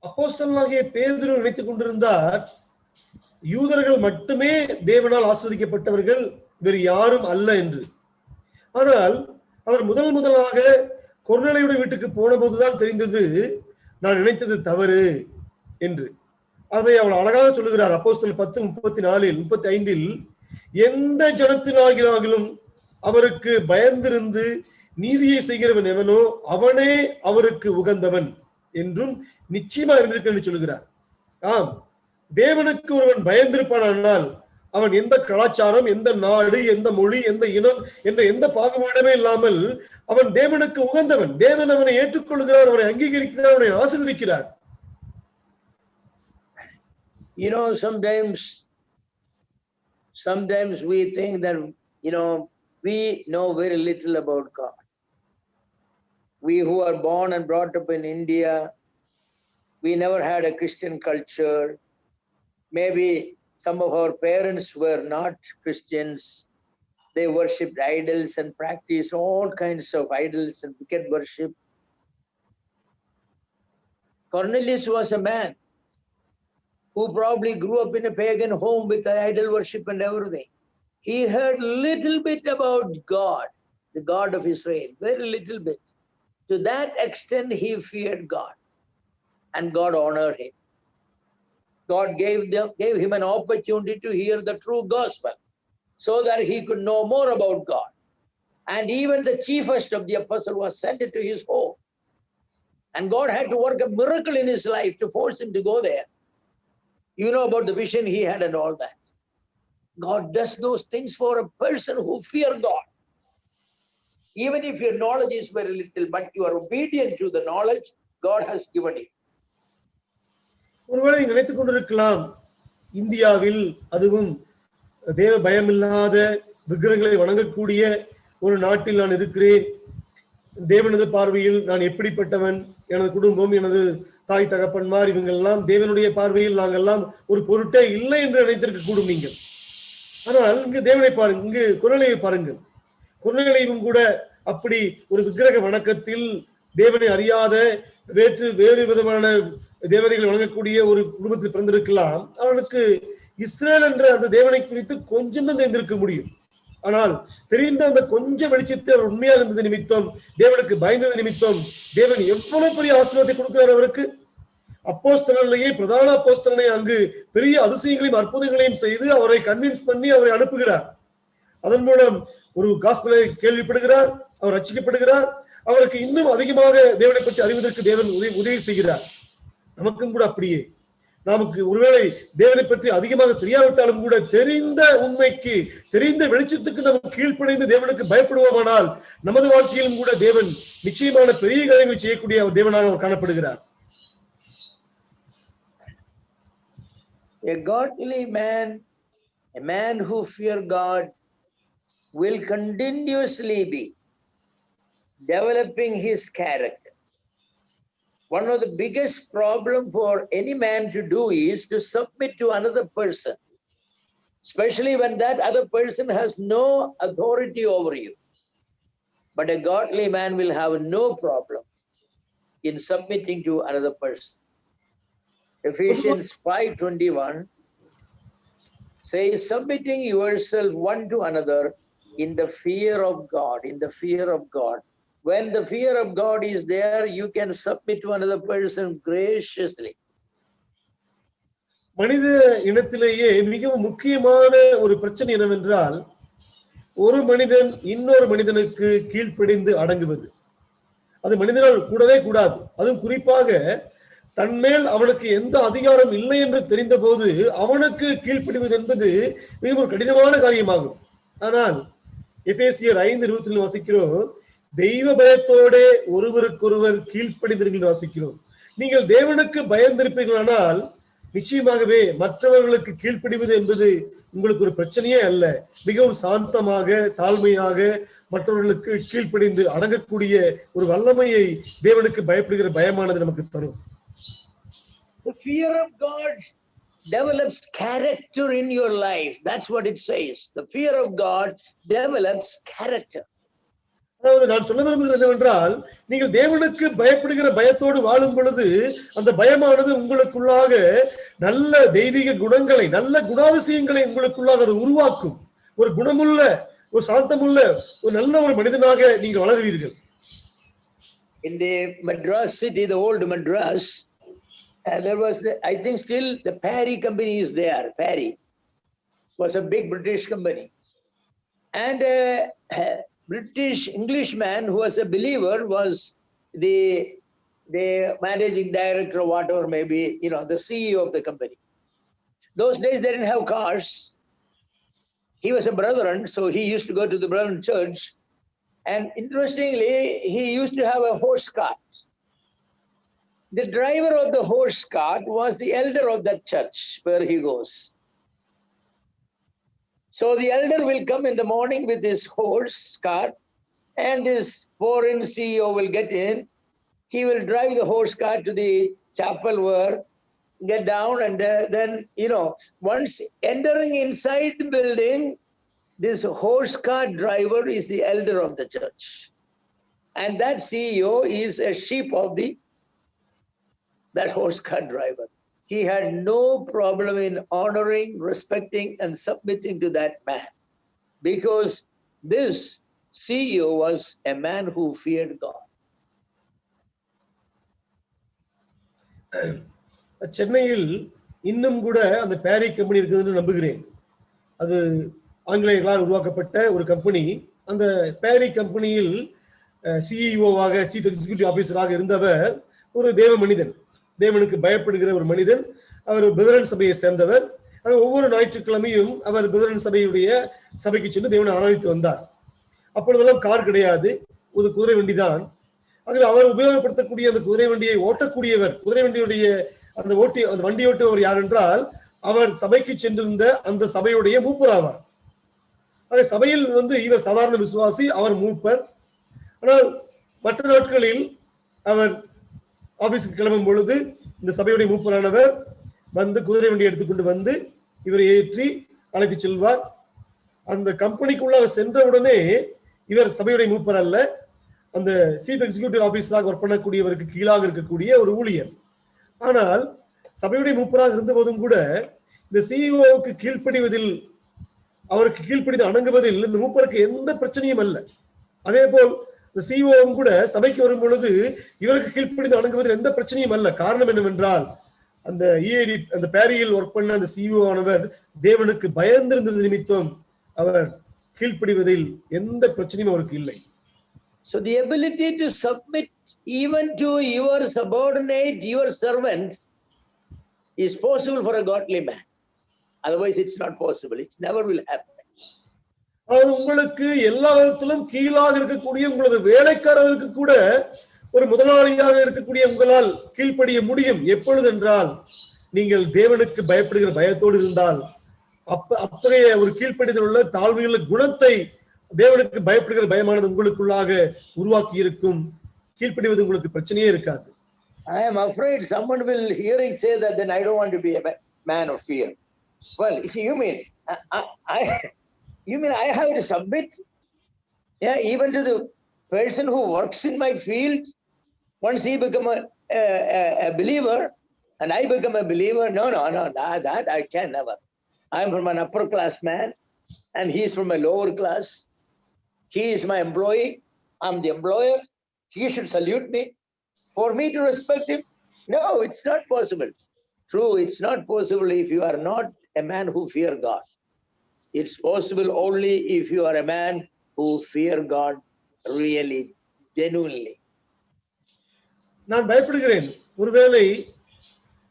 அப்போஸ்தலனாகிய பேதுரு நினைத்துக் கொண்டிருந்தார், யூதர்கள் மட்டுமே தேவனால் ஆசீர்வதிக்கப்பட்டவர்கள், வேறு யாரும் அல்ல என்று. ஆனால் அவர் முதலாக கொர்நேலியுடைய வீட்டுக்கு போன போதுதான் தெரிந்தது, நான் நினைத்தது தவறு என்று. அதை அவர் அழகாக சொல்லுகிறார். அப்போஸ்தலர் 10:34-35 எந்த ஜனத்தினாகிலும் அவருக்கு பயந்திருந்து நீதியை செய்கிறவன் எவனோ அவனே அவருக்கு உகந்தவன் என்றும் நிச்சயமா இருந்திருக்கு என்று சொல்லுகிறார். ஆம், தேவனுக்கு ஒருவன் பயந்திருப்பானால் அவன் எந்த கலாச்சாரம், எந்த நாடு, எந்த மொழி, எந்த இனம் என்ற எந்த பாகுபாடுமே இல்லாமல் அவன் தேவனுக்கு உகந்தவன். தேவன் அவனை ஏற்றுக்கொள்கிறார், அவனை அங்கீகரிக்கிறார், அவனை ஆசீர்வதிக்கிறார். Sometimes we think that, we know very little about God. We who are born and brought up in India, we never had a Christian culture. Maybe some of our parents were not Christians. They worshipped idols and practiced all kinds of idols and wicked worship. Cornelius was a man who probably grew up in a pagan home with idol worship and everything. He heard little bit about God, the God of Israel, very little bit. To that extent, he feared God, and God honored him. God gave him an opportunity to hear the true gospel so that he could know more about God. And even the chiefest of the apostle was sent to his home. And God had to work a miracle in his life to force him to go there. You know about the vision he had and all that. God does those things for a person who fear God. Even if your knowledge is very little, but you are obedient to the knowledge God has given you. ஒருவேளை நினைத்துக் கொண்டிருக்கலாம், இந்தியாவில் அதுவும் தேவ பயமில்லாத விக்கிரகங்களை வணங்கக்கூடிய ஒரு நாட்டில் நான் இருக்கிறேன். தேவனது பார்வையில் நான் எப்படிப்பட்டவன், எனது குடும்பம், எனது தாய் தகப்பன்மார் இவங்கெல்லாம் தேவனுடைய பார்வையில் நாங்கெல்லாம் ஒரு பொருட்டே இல்லை என்று நினைத்திருக்க கூடும் நீங்கள். ஆனால் இங்கு தேவனை பாருங்கள், இங்கு கொர்நேலியை பாருங்கள். கொர்நேலியும் கூட அப்படி ஒரு விக்கிரக வணக்கத்தில் தேவனை அறியாத வேறு விதமான தேவதைகளை வணங்கக்கூடிய ஒரு குடும்பத்தில் பிறந்திருக்கலாம். அவனுக்கு இஸ்ரேல் என்ற அந்த தேவனை குறித்து கொஞ்சம் தான் தெரிந்திருக்க முடியும். ஆனால் தெரிந்த அந்த கொஞ்சம் வெளிச்சத்தை அவர் உண்மையாக இருந்தது நிமித்தம், தேவனுக்கு பயந்தது நிமித்தம் தேவன் எவ்வளவு பெரிய ஆசீர்வாதத்தை கொடுக்கிறார் அவருக்கு. அப்போஸ்தலனையே, பிரதான அப்போஸ்தலனை அங்கு பெரிய அதிசயங்களையும் அற்புதங்களையும் செய்து அவரை கன்வின்ஸ் பண்ணி அவரை அனுப்புகிறார். அதன் மூலம் ஒரு காஸ்பலை கேள்விப்படுகிறார், அவர் ரட்சிக்கப்படுகிறார். அவருக்கு இன்னும் அதிகமாக தேவனை பற்றி அறிவதற்கு தேவன் உதவி செய்கிறார். நமக்கும் கூட அப்படியே, நமக்கு ஒருவேளை தேவனை பற்றி அதிகமாக தெரியாவிட்டாலும் கூட தெரிந்த உண்மைக்கு, தெரிந்த வெளிச்சத்துக்கு நம்ம கீழ்ப்படைந்து தேவனுக்கு பயப்படுவோமானால் நமது வாழ்க்கையிலும் கூட தேவன் நிச்சயமான பெரிய காரியங்களை செய்யக்கூடிய தேவனாக அவர் காணப்படுகிறார். A godly man, a man who fear God, will continuously be developing his character. One of the biggest problem for any man to do is to submit to another person, especially when that other person has no authority over you. But a godly man will have no problem in submitting to another person. Ephesians 5:21 says, submitting yourself one to another in the fear of God, in the fear of God. When the fear of God is there, you can submit to another person graciously. மனித இனத்திலேயே மிகவும் முக்கியமான ஒரு பிரச்சனை என்னவென்றால், ஒரு மனிதன் இன்னொரு மனிதனுக்கு கீழ்ப்படிந்து அடங்குவது. அது மனிதனால் கூடவே கூடாது. அதுவும் குறிப்பாக தன்மேல் அவனுக்கு எந்த அதிகாரம் இல்லை என்று தெரிந்த போது அவனுக்கு கீழ்ப்படிவது என்பது மிகவும் கடினமான காரியமாகும். ஆனால் எபேசியர் 5:22 வாசிக்கிறோம், தெய்வ பயத்தோட ஒருவருக்கொருவர் கீழ்ப்படிந்திருங்கள் வாசிக்கிறோம். நீங்கள் தேவனுக்கு பயந்திருப்பீர்களானால் நிச்சயமாகவே மற்றவர்களுக்கு கீழ்ப்படிவது என்பது உங்களுக்கு ஒரு பிரச்சனையே அல்ல. மிகவும் சாந்தமாக தாழ்மையாக மற்றவர்களுக்கு கீழ்ப்படிந்து அடங்கக்கூடிய ஒரு வல்லமையை தேவனுக்கு பயப்படுகிற பயமானது நமக்கு தரும். The fear of God develops character in your life. That's what it says. The fear of God develops character. அதாவது நான் சொல்ல விரும்புகிறது என்னவென்றால், நீங்கள் தேவனுக்கு பயப்படுகிற பயத்தோடு வாழும் பொழுது அந்த பயமானது உங்களுக்குள்ளாக நல்ல தெய்வீக குணங்களை, நல்ல குணாதிசயங்களை உங்களுக்குள்ளாக அது உருவாக்கும். ஒரு குணமுள்ள, ஒரு சாந்தமுள்ள, ஒரு நல்ல ஒரு மனிதனாக நீங்கள் வளருவீர்கள். In the Madras city, the old Madras, there was, I think still the Parry company is there. Parry was a big British company. And British Englishman who was a believer was the managing director or whatever, maybe, the CEO of the company. Those days they didn't have cars. He was a Brethren, so he used to go to the Brethren church. And interestingly, he used to have a horse cart. The driver of the horse cart was the elder of that church where he goes. So the elder will come in the morning with his horse cart, and this foreign CEO will get in. He will drive the horse cart to the chapel where, get down, and then, once entering inside the building, this horse cart driver is the elder of the church. And that CEO is a sheep of that horse cart driver. He had no problem in honoring, respecting, and submitting to that man, because this CEO was a man who feared God. சென்னையில் இன்னும் கூட அந்த பேரி company இருக்குதுன்னு நம்புகிறேன். அது ஆங்கிலேயர்களால் உருவாக்கப்பட்ட ஒரு company. அந்த பேரி கம்பெனியில் சிஇஓவாக, சீஃப் எக்ஸிகியூட்டிவ் ஆபீசராக இருந்தவர் ஒரு தேவ மனிதன், தேவனுக்கு பயப்படுகிற ஒரு மனிதன். அவர் பிரதரன் சபையை சேர்ந்தவர். ஒவ்வொரு ஞாயிற்றுக்கிழமையும் அவர் பிரதரன் சபைக்கு சென்று தேவனை ஆராதித்து வந்தார். அப்பொழுதெல்லாம் கார் கிடையாது, ஒரு குதிரை வண்டி தான். ஆகவே அவர் உபயோகப்படுத்தக்கூடிய அந்த குதிரை வண்டியை ஓட்டக்கூடியவர், குதிரை வண்டியுடைய அந்த வண்டி ஓட்டுபவர் யார் என்றால், அவர் சபைக்கு சென்றிருந்த அந்த சபையுடைய மூப்பர் ஆவார். சபையில் இவர் சாதாரண விசுவாசி, அவர் மூப்பர். ஆனால் மற்ற நாட்களில் அவர் ஆபீஸுக்கு கிளம்பும் பொழுது இந்த சபையுடைய மூப்பரானவர் குதிரை வண்டி எடுத்துக்கொண்டு இவரை ஏற்றி அழைத்து செல்வார். அந்த கம்பெனிக்குள்ளாக சென்றவுடனே இவர் சபையுடைய மூப்பர் அல்ல, அந்த சீஃப் எக்ஸிகியூட்டிவ் ஆபீசராக ஒர்க் பண்ணக்கூடியவருக்கு கீழாக இருக்கக்கூடிய ஒரு ஊழியர். ஆனால் சபையுடைய மூப்பராக இருந்த போதும் கூட இந்த சிஇஓவுக்கு கீழ்ப்படிவதில், அவருக்கு கீழ்ப்படிந்து அடங்குவதில் இந்த மூப்பருக்கு எந்த பிரச்சனையும் அல்ல. அதே போல் இந்த சிஇஓவும் கூட சபைக்கு வரும் பொழுது இவருக்கு கீழ்ப்படிந்து அடங்குவதில் எந்த பிரச்சனையும் அல்ல. காரணம் என்னவென்றால், அந்த இஏடி, அந்த பேரியில் ஒர்க் பண்ண அந்த சிஇஓ ஆனவர் தேவனுக்கு பயந்திருந்தது நிமித்தம் அவர் கீழ்ப்படிவதில் எந்த பிரச்சனையும் அவருக்கு இல்லை. So the ability to submit even to your subordinate, your servant, is possible for a godly man. Otherwise it's not possible. It never will happen. அது உங்களுக்கு எல்லா விதத்திலும் கீழாக இருக்கக்கூடிய உங்களது வேலைக்காரருக்கு கூட ஒரு முதலாளியாக இருக்கக்கூடிய உங்களால் கீழ்ப்படிய முடியும். எப்பொழுது என்றால், நீங்கள் தேவனுக்கு பயப்படுகிற பயத்தோடு இருந்தால் அத்தகைய ஒரு கீழ்ப்படிதல் உள்ள தாழ்மையுள்ள குணத்தை தேவனுக்கு பயப்படுகிற பயமானது உங்களுக்குள்ளாக உருவாக்கி இருக்கும். கீழ்ப்படிவது உங்களுக்கு பிரச்சனையே இருக்காது. I am afraid someone will hearing say that, then I don't want to be a man of fear. Well, you mean I have to submit? Yeah, even to the person who works in my field, once he become a believer and I become a believer, no, that I can never. I'm from an upper class man and he's from a lower class. He is my employee, I'm the employer. He should salute me. For me to respect him? No, it's not possible. True, it's not possible if you are not a man who fear God. It's possible only if you are a man who fear God really, genuinely. நான் பயப்படுகிறேன். ஒருவேளை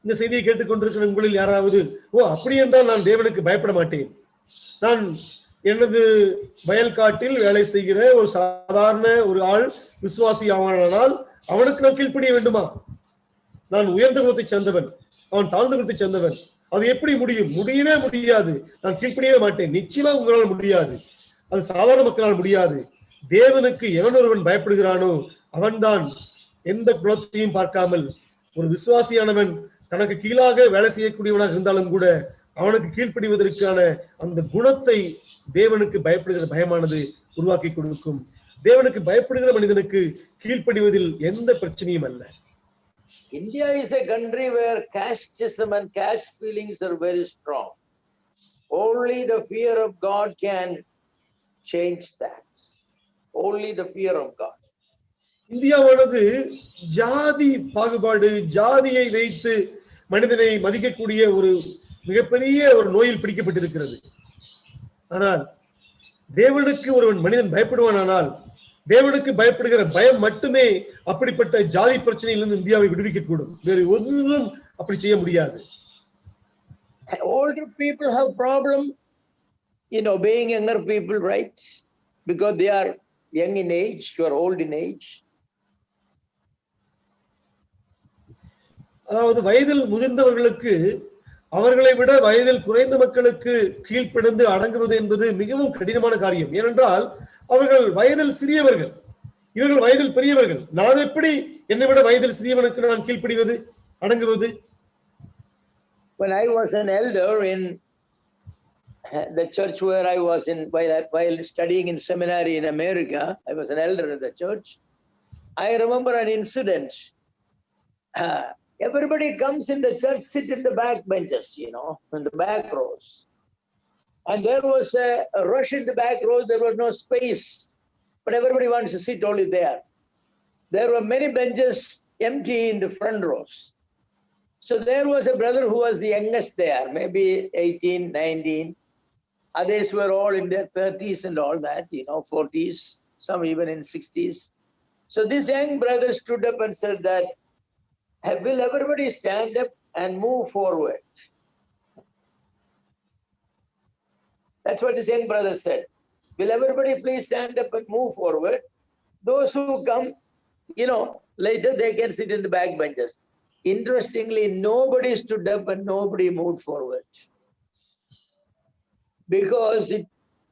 இந்த செய்தியை கேட்டுக்கொண்டிருக்கிற உங்களில் யாராவது, அப்படி என்றால் நான் தேவனுக்கு பயப்பட மாட்டேன், நான் எனது வயல்காட்டில் வேலை செய்கிற ஒரு சாதாரண ஒரு ஆள் விசுவாசி ஆவானால் அவனுக்கு நான் கீழ்ப்படிய வேண்டுமா? நான் உயர்ந்த குலத்தை சேர்ந்தவன், அவன் தாழ்ந்த குலத்தை சேர்ந்தவன், அது எப்படி முடியும்? முடியவே முடியாது. நான் கீழ்ப்படியவே மாட்டேன். நிச்சயமா உங்களால் முடியாது. அது சாதாரண மக்களால் முடியாது. தேவனுக்கு எவன் ஒருவன் பயப்படுகிறானோ அவன்தான் எந்த குலத்தையும் பார்க்காமல், ஒரு விசுவாசியானவன் தனக்கு கீழாக வேலை செய்யக்கூடியவனாக இருந்தாலும் கூட அவனுக்கு கீழ்ப்படிவதற்கான அந்த குணத்தை தேவனுக்கு பயப்படுகிற பயமானது உருவாக்கி கொடுக்கும். தேவனுக்கு பயப்படுகிற மனிதனுக்கு கீழ்ப்படிவதில் எந்த பிரச்சனையும் அல்ல. India is a country where casteism and caste feelings are very strong. Only the fear of God can change that. Only the fear of God. இந்தியாவானது ஜாதி பாகுபாடு, ஜாதியை வைத்து மனிதனை மதிக்கக்கூடிய ஒரு மிகப்பெரிய ஒரு நோயில் பிடிக்கப்பட்டிருக்கிறது. ஆனால் தேவனுக்கு ஒருவன் மனிதன் பயப்படுவானால், தேவனுக்கு பயப்படுகிற பயம் மட்டுமே அப்படிப்பட்ட ஜாதி பிரச்சனையிலிருந்து இந்தியாவை விடுவிக்கக்கூடும். வேறு ஒன்றும் அப்படி செய்ய முடியாது. Older people have problem in obeying younger people, right? Because they are young in age, you are old in age. அதாவது வயதில் முதிர்ந்தவர்களுக்கு அவர்களை விட வயதில் குறைந்த மக்களுக்கு கீழ்ப்படிந்து அடங்குவது என்பது மிகவும் கடினமான காரியம். ஏனென்றால் அவர்கள் வயதில் சிறியவர்கள், இவர்கள் வயதில் பெரியவர்கள். நான் எப்படி என்னை விட வயதில் சிறியவனுக்கு நான் கீழ்ப்படிவது, அடங்குவது? When I was an elder in the church where I was in, while studying in seminary in America, I was an elder in the church. I remember an incident. Everybody comes in the church, sit in the back benches, in the back rows. And there was a rush in the back rows. There was no space, but everybody wants to sit only there. There were many benches empty in the front rows. So there was a brother who was the youngest there, maybe 18, 19. Others were all in their 30s and all that, 40s, some even in 60s. So this young brother stood up and said that, will everybody stand up and move forward? That's what this young brother said. Will everybody please stand up and move forward? Those who come, later they can sit in the back benches. Interestingly, nobody stood up and nobody moved forward. Because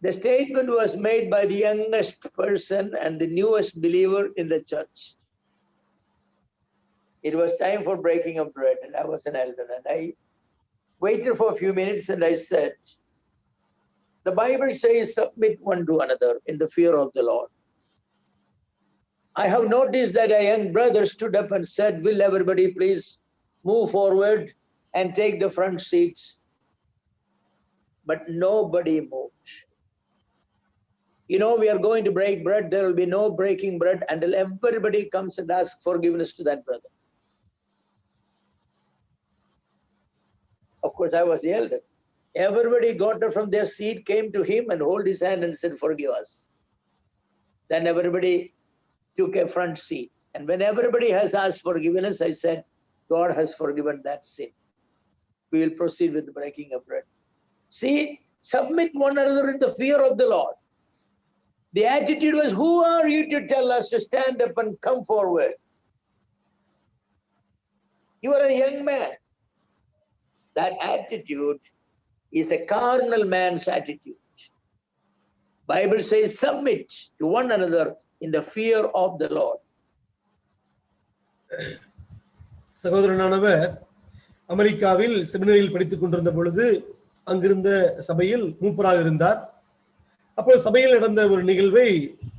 the statement was made by the youngest person and the newest believer in the church. It was time for breaking of bread, and I was an elder, and I waited for a few minutes and I said, the Bible says, submit one to another in the fear of the Lord. I have noticed that a young brother stood up and said, will everybody please move forward and take the front seats? But nobody moved. We are going to break bread. There will be no breaking bread until everybody comes and asks forgiveness to that brother. Of course, I was the elder. Everybody got up from their seat, came to him and hold his hand and said, forgive us. Then everybody took a front seat. And when everybody has asked forgiveness, I said, God has forgiven that sin. We will proceed with the breaking of bread. See, submit one another in the fear of the Lord. The attitude was, who are you to tell us to stand up and come forward? You are a young man. that attitude is a carnal man's attitude. Bible says, submit to one another in the fear of the Lord. சகோதரனானவர் அமெரிக்காவில் செமினரியில் படித்துக் கொண்டிருந்த பொழுது அங்கிருந்த சபையில் மூப்பராக இருந்தார். அப்போ சபையில் நடந்த ஒரு நிகழ்வை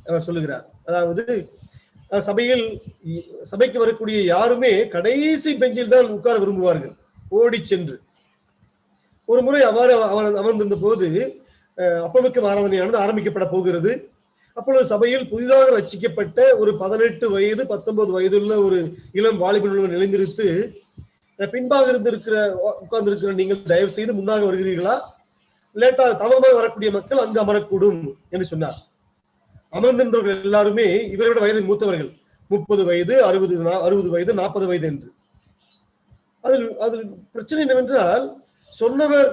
அவர் சொல்லுகிறார். அதாவது சபைக்கு வரக்கூடிய யாருமே கடைசி பெஞ்சில் தான் உட்கார விரும்புவார்கள், ஓடி சென்று. ஒரு முறை அவ்வாறு அமர்ந்திருந்த போது அப்பமிக்க ஆராதனையானது ஆரம்பிக்கப்பட போகிறது. அப்பொழுது சபையில் புதிதாக ரட்சிக்கப்பட்ட ஒரு 18 வயது 19 வயதுள்ள ஒரு இளம் வாலிபன் நிலைந்திருத்து, பின்பாக உட்கார்ந்திருக்கிற நீங்கள் தயவு செய்து முன்னாக வருகிறீர்களா, லேட்டாக தாமதமாக வரக்கூடிய மக்கள் அங்கு அமரக்கூடும் என்று சொன்னார். அமர்ந்திருந்தவர்கள் எல்லாருமே இவரோட வயது மூத்தவர்கள், 30 வயது 60 வயது 40 வயது என்று. அதில் பிரச்சனை என்னவென்றால், சொன்னவர்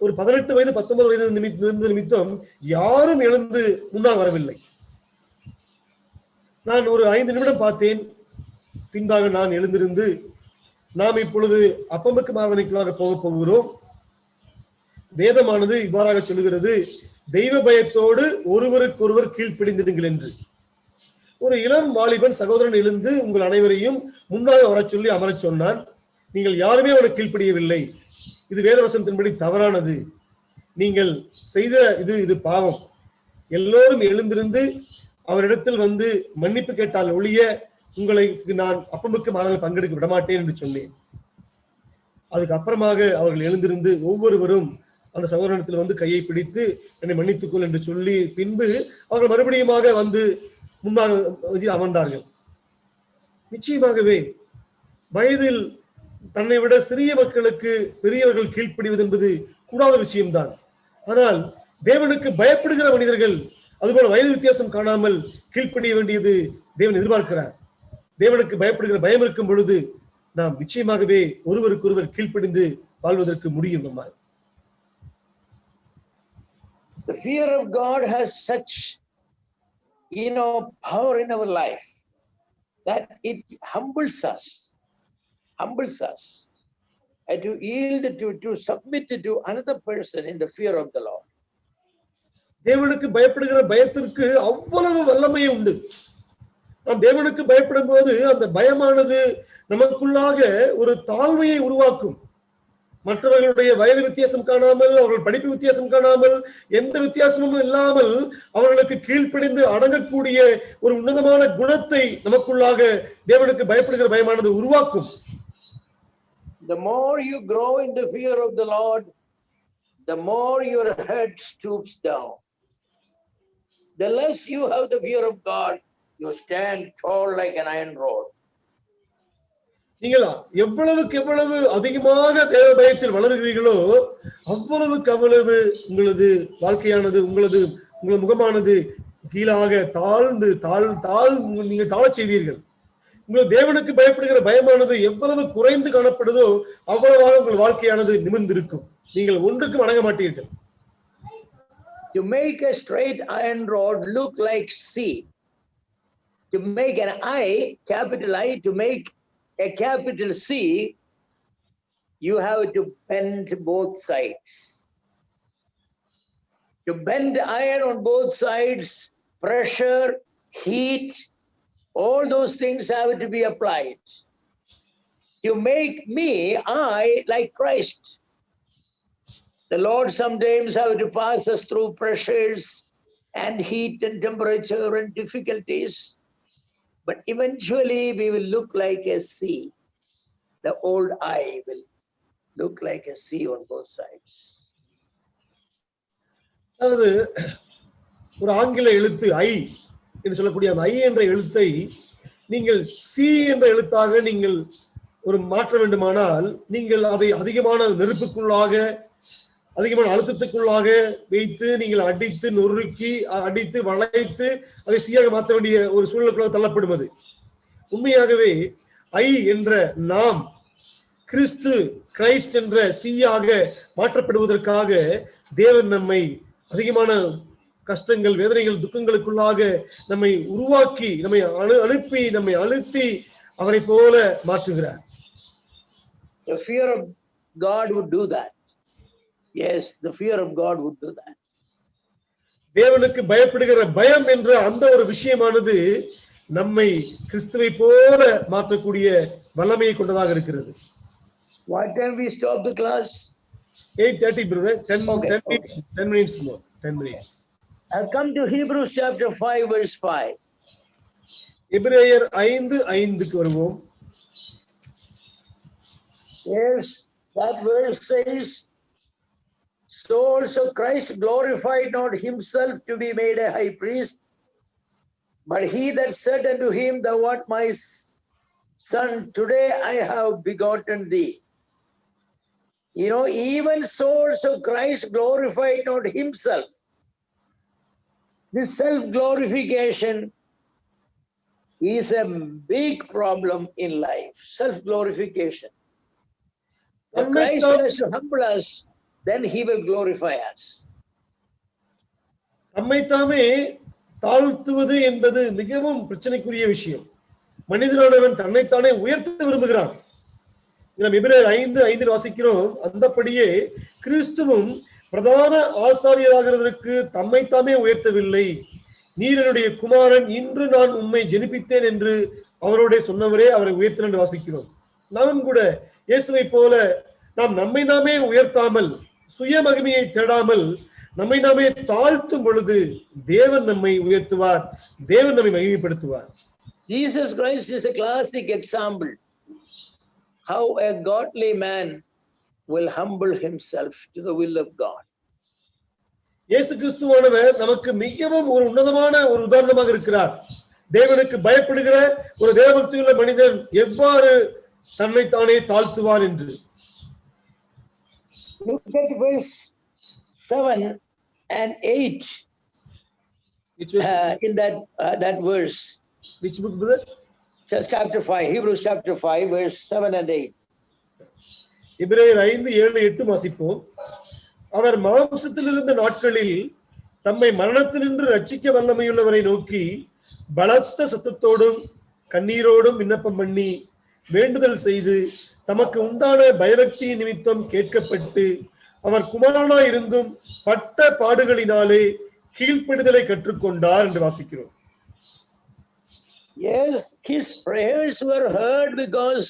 ஒரு 18 வயது 19 வயது நிமித்தம் யாரும் எழுந்து முன்னாக வரவில்லை. நான் ஒரு 5 நிமிடம் பார்த்தேன். பின்பாக நான் எழுந்திருந்து, நாம் இப்பொழுது அப்பமிக்க ஆராதனைக்குள்ளாக போகிறோம். வேதமானது இவ்வாறாக சொல்லுகிறது, தெய்வ பயத்தோடு ஒருவருக்கொருவர் கீழ்ப்பிடிந்திடுங்கள் என்று. ஒரு இளம் வாலிபன் சகோதரன் எழுந்து உங்கள் அனைவரையும் முன்னாக வர சொல்லி அமரச் சொன்னான். நீங்கள் யாருமே அவனை கீழ்ப்படியவில்லை. இது வேதவசனத்தின்படி தவறானது, நீங்கள் செய்த இது பாவம். எல்லோரும் எழுந்திருந்து அவரிடத்தில் வந்து மன்னிப்பு கேட்டால் ஒழிய உங்களுக்கு நான் அப்பமிக்க ஆராதனையில் பங்கெடுக்க விடமாட்டேன் என்று சொன்னேன். அதுக்கு அப்புறமாக அவர்கள் எழுந்திருந்து ஒவ்வொருவரும் அந்த சகோதரத்தில் வந்து கையை பிடித்து என்னை மன்னித்துக்கொள் என்று சொல்லி பின்பு அவர்கள் மறுபடியுமாக வந்து முன்னாக அமர்ந்தார்கள். நிச்சயமாகவே வயதில் தன்னை விட சிறிய மக்களுக்கு பெரியவர்கள் கீழ்ப்படிவது என்பது கூடாத விஷயம்தான். ஆனால் தேவனுக்கு பயப்படுகிற மனிதர்கள் அதுபோல வயது வித்தியாசம் காணாமல் கீழ்ப்படிய வேண்டியது தேவன் எதிர்பார்க்கிறார். தேவனுக்கு பயப்படுகிற பயம் இருக்கும் பொழுது நாம் நிச்சயமாகவே ஒருவருக்கொருவர் கீழ்ப்படிந்து வாழ்வதற்கு முடியும். நம்மால் The fear of God has such, power in our life that it humbles us, and to yield to submit to another person in the fear of the Lord. தேவனுக்கு பயப்படுகிற பயத்திற்கு அவ்வளவு வல்லமை உண்டு. நாம் தேவனுக்கு பயப்படும் போது அந்த பயமானது நமக்குள்ளாக ஒரு தாழ்மையை உருவாக்கும். மற்றவர்களுடைய வயது வித்தியாசம் காணாமல், அவர்கள் படிப்பு வித்தியாசம் காணாமல், எந்த வித்தியாசமும் இல்லாமல் அவர்களுக்கு கீழ்ப்படிந்து அடங்கக்கூடிய ஒரு உன்னதமான குணத்தை நமக்குள்ளாக தேவனுக்கு பயப்படுகிற பயமானது உருவாக்கும். The more you grow in the fear of the Lord, the more your head stoops down. The less you have the fear of God, you stand tall like an iron rod. நீங்கள் எவ்வளவுக்கு எவ்வளவு அதிகமாக தேவ பயத்தில் வளர்கிறீர்களோ அவ்வளவுக்கு அவ்வளவு உங்களது வாழ்க்கையானது, உங்களது முகமானது கீழாக தாழ்ந்து நீங்கள் தாழச் செய்வீர்கள். உங்கள் தேவனுக்கு பயப்படுகிற பயமானது எவ்வளவு குறைந்து காணப்படுதோ அவ்வளவாக உங்கள் வாழ்க்கையானது நிமிர்ந்திருக்கும். நீங்கள் ஒன்றுக்கும் அடங்க மாட்டீர்கள். To make a straight iron rod look like C, to make an I, capital I, to make a capital C, you have to bend both sides. To bend iron on both sides, pressure, heat, all those things have to be applied. To make me, I, like Christ. The Lord sometimes have to pass us through pressures and heat and temperature and difficulties. But eventually we will look like a sea. The old I will look like a sea on both sides. அதாவது ஒரு ஆங்கில எழுத்து ஐ என்று சொல்லக்கூடிய அந்த ஐ என்ற எழுத்தை நீங்கள் சி என்ற எழுத்தாக நீங்கள் ஒரு மாற்ற வேண்டுமானால் நீங்கள் அதை அதிகமான நெருப்புக்குள்ளாக, அதிகமான அழுத்தத்துக்குள்ளாக வைத்து நீங்கள் அடித்து நொறுக்கி அடித்து வளைத்து அதை சீயாக மாற்ற வேண்டிய ஒரு சூழலுக்குள்ளாக தள்ளப்படும். அது உண்மையாகவே ஐ என்ற நாம் கிறிஸ்ட் என்ற சீயாக மாற்றப்படுவதற்காக தேவன் நம்மை அதிகமான கஷ்டங்கள், வேதனைகள், துக்கங்களுக்குள்ளாக நம்மை உருவாக்கி, நம்மை அனுப்பி, நம்மை அழுத்தி அவரை போல மாற்றுகிறார். The fear of God would do that. Yes, the fear of God would do that. தேவனுக்கு பயப்படுகிற பயம் என்ற அந்த ஒரு விஷயமானது நம்மை கிறிஸ்துவை போல மாற்றக்கூடிய வல்லமையை கொண்டதாக இருக்கிறது. What time we stop the class? 8:30 brother. 10 Okay, 10 minutes, 10 minutes more. 10 minutes. I'll come to Hebrews chapter 5 verse 5. எபிரேயர் 5:5க்கு வருவோம். Yes, that verse says, so also Christ glorified not himself to be made a high priest, but he that said unto him, thou art my son, today I have begotten thee. You know, even so also Christ glorified not himself. This self-glorification is a big problem in life. Self-glorification. If Christ has to humble us, then he will glorify us. தம்மைத்தாமே தாழ்த்துவது என்பது மிகவும் பிரச்சனைக்குரிய விஷயம். மனிதனானவன் தன்னைத்தானே உயர்த்த விரும்புகிறான். நாம் எபிரேயர் 5:5 வாசிக்கிறோம். அந்தபடியே கிறிஸ்துவும் பிரதான ஆசாரியராகிறதற்கு தம்மைத்தாமே உயர்த்தவில்லை. நீர் என்னுடைய குமாரன், இன்று நான் உம்மை ஜெனிப்பித்தேன் என்று அவரோட சொன்னவரே அவரை உயர்த்தினார் என்று வாசிக்கிறோம். நாமும் கூட இயேசுவை போல நாம் நம்மை நாமே உயர்த்தாமல், சுய மகிமையை தேடாமல் நம்மை நாமே தாழ்த்தும் பொழுது தேவன் நம்மை உயர்த்துவார், தேவன் நம்மை மகிமைப்படுத்துவார். Jesus Christ is a classic example how a godly man will humble himself to the will of God. இயேசு கிறிஸ்துவானவர் நமக்கு மிகவும் ஒரு உன்னதமான ஒரு உதாரணமாக இருக்கிறார். தேவனுக்கு பயப்படுகிற ஒரு தேவபக்தியுள்ள மனிதன் எவ்வாறு தன்னை தானே தாழ்த்துவார் என்று. Look at verse 7 and 8 in that verse. Which book, brother? Chapter 5, Hebrews chapter 5, verse 7 and 8. எபிரேயர் 5:7-8 வாசிப்போம். அவர் மாம்சத்தில் இருந்த நாட்களில் தம்மை மரணத்தினின்று ரட்சிக்க வல்லமையுள்ளவரை நோக்கி பலத்த சத்தத்தோடும் கண்ணீரோடும் விண்ணப்பம் பண்ணி வேண்டுதல் செய்து தமக்கு உண்டான பயபக்தி நிமித்தம் கேட்கப்பட்டு அவர் குமாரனாய் இருந்தும் பட்ட பாடுகளினாலே கீழ்ப்படிதலை கற்றுக்கொண்டார் என்று வாசிக்கிறோம். Yes, his prayers were heard because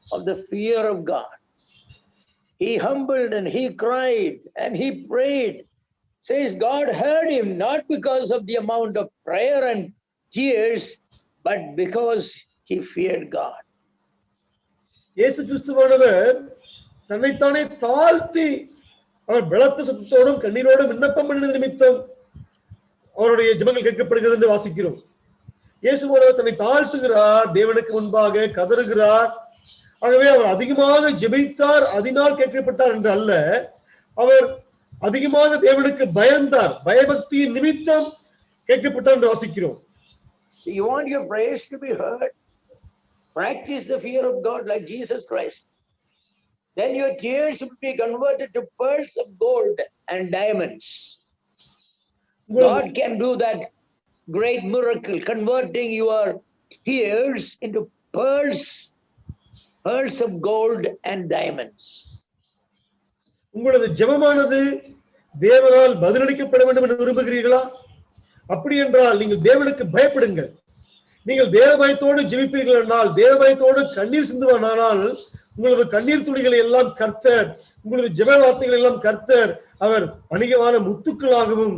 of the fear of God. He humbled and he cried and he prayed. Says God heard him not because of the amount of prayer and tears, but because he feared God. இயேசு கிறிஸ்துவானவர் தன்னைத்தானே தாழ்த்தி அவர் பலத்த சத்தத்தோடும் கண்ணீரோடும் விண்ணப்பம் பண்ணது நிமித்தம் அவருடைய ஜெபங்கள் கேட்கப்படுகிறது என்று வாசிக்கிறோம். இயேசுவானவர் தன்னை தாழ்த்துகிறார், தேவனுக்கு முன்பாக கதறுகிறார். ஆகவே அவர் அதிகமாக ஜெபித்தார், அதனால் கேட்கப்பட்டார் என்று அல்ல, அவர் அதிகமாக தேவனுக்கு பயந்தார், பயபக்தியின் நிமித்தம் கேட்கப்பட்டார் என்று வாசிக்கிறோம். You want your prayers to be heard? Practice the fear of God like Jesus Christ. Then your tears will be converted to pearls of gold and diamonds. God can do that great miracle, converting your tears into pearls of gold and diamonds. உங்களது ஜெபமானது தேவனால் பதிலளிக்கப்பட வேண்டும் என்று விரும்புகிறீர்களா? அப்படி என்றால் நீங்கள் தேவனுக்கு பயப்படுங்கள். நீங்கள் தேவபயத்தோடு ஜெபிப்பீர்கள் என்றால், தேவபயத்தோடு கண்ணீர் சிந்துவானால் உங்களது கண்ணீர் துளிகளை எல்லாம் கர்த்தர், உங்களது ஜெப வார்த்தைகள் எல்லாம் கர்த்தர் அவர் அணிகமான முத்துக்களாகவும்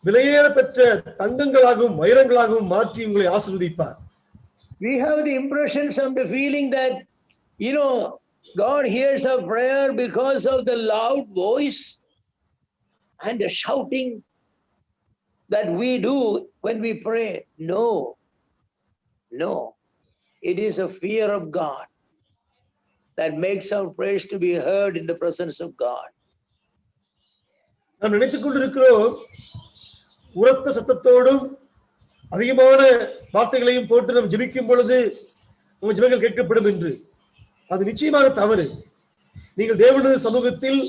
விலையேற பெற்ற தங்கங்களாகவும் வைரங்களாகவும் மாற்றி உங்களை ஆசீர்வதிப்பார். We have the impression, some the feeling that God hears our prayer because of the loud voice and the shouting that we do when we pray. No. It is a fear of God that makes our prayers to be heard in the presence of God. நாம் நினைத்துக் கொண்டிருக்கிறோம் உரத்த சத்தத்தோடும் அதிகமான வார்த்தைகளையும் போட்டு நாம் ஜெபிக்கும் பொழுது நம்ம ஜெபங்கள் கேட்கப்படும் என்று. அது நிச்சயமாக தவறு. நீங்கள் தேவனுடைய சமூகத்தில்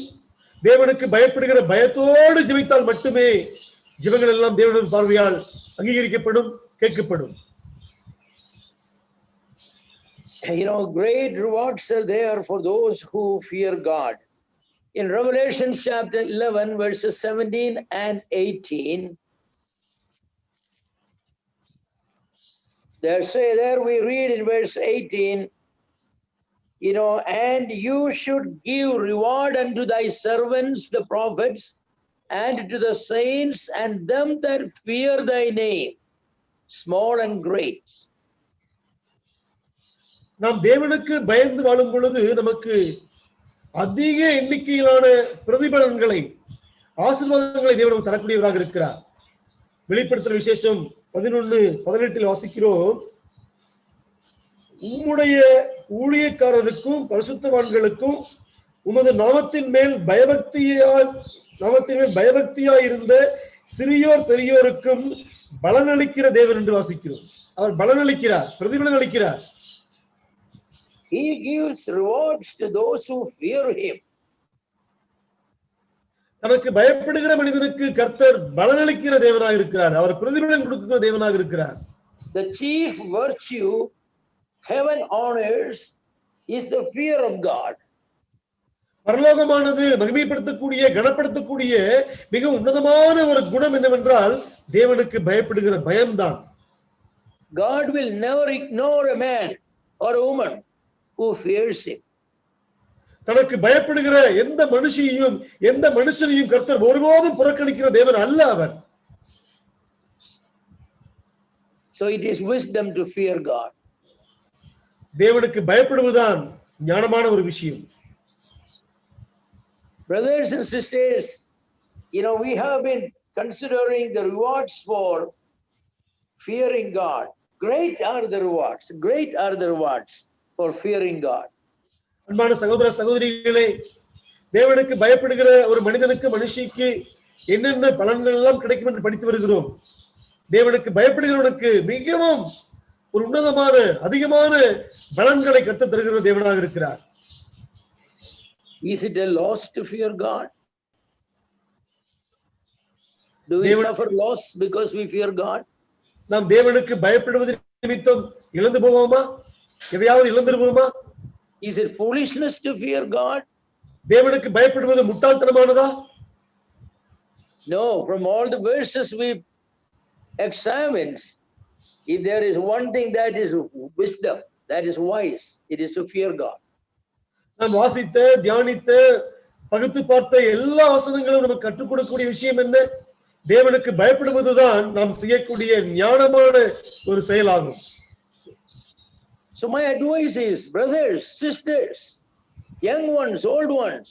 தேவனுக்கு பயப்படுகிற பயத்தோடு ஜெபித்தால் மட்டுமே ஜெபங்கள் எல்லாம் தேவனுடைய பார்வையால் அங்கீகரிக்கப்படும், கேட்கப்படும். Great rewards are there for those who fear God. In Revelation chapter 11, verses 17 and 18, there we read in verse 18, and you should give reward unto thy servants, the prophets, and to the saints and them that fear thy name, small and great. நாம் தேவனுக்கு பயந்து வாழும் பொழுது நமக்கு அதிக எண்ணிக்கையிலான பிரதிபலன்களை, ஆசீர்வாதங்களை தேவன் தரக்கூடியவராக இருக்கிறார். வெளிப்படுத்தல் விசேஷம் 11:18 வாசிக்கிறோம், உம்முடைய ஊழியக்காரருக்கும் பரிசுத்தவான்களுக்கும் உமது நாமத்தின் மேல் பயபக்தியாய் இருந்த சிறியோர் பெரியோருக்கும் பலனளிக்கிற தேவன் என்று வாசிக்கிறோம். அவர் பலனளிக்கிறார், பிரதிபலன் அளிக்கிறார். He gives rewards to those who fear him. தனக்கு பயப்படுகிற மனிதனுக்கு கர்த்தர் பலனளிக்கிற தேவனாக இருக்கிறார். அவர் பிரதிபலன் கொடுக்கிற தேவனாக இருக்கிறார். The chief virtue heaven honors is the fear of God. பரலோகமானது மகிமைப்படுத்தக்கூடிய, கனப்படுத்தக்கூடிய மிக உன்னதமான ஒரு குணம் என்னவென்றால் தேவனுக்கு பயப்படுகிற பயம்தான். God will never ignore a man or a woman who fears him. தனக்கு பயப்படுகிற எந்த மனுஷனையும் கர்த்தர் ஒருபோதும் புறக்கணிக்கிற தேவன் அல்ல அவர். So it is wisdom to fear God. தேவனுக்கு பயப்படுவதுதான் ஞானமான ஒரு விஷயம். Brothers and sisters, we have been considering the rewards for fearing God. Great are the rewards for fearing God. அன்பான சகோதர சகோதரிகளே, தேவனுக்கு பயப்படுகிற ஒரு மனுஷிக்கு என்னென்ன பலன்கள் எல்லாம் கிடைக்கும் என்று படித்து வருகிறோம். தேவனுக்கு பயப்படுகிறவனுக்கு மிகவும் ஒரு உன்னதமான அதிகமான பலன்களை கர்த்தர் தருகிற தேவனாக இருக்கிறார். Is it a loss to fear God? Do we suffer loss because we fear God? நாம் தேவனுக்கு பயப்படுவது நிமித்தம் இழந்து போவோமா? எதையாவது இழந்துருவோமா? Is it foolishness to fear God? தேவனுக்கு பயப்படுவது முட்டாள்தனமானதா? No, from all the verses we examined, if there is one thing that is wisdom, that is wise, it is to fear God. நாம் வாசித்த, தியானித்த, பகுத்து பார்த்த எல்லா வசனங்களும் நமக்கு கற்றுக் கொடுக்கக்கூடிய விஷயம் என்ன? தேவனுக்கு பயப்படுவதுதான் நாம் செய்யக்கூடிய ஞானமான ஒரு செயலாகும். So my advice is, brothers, sisters, young ones, old ones,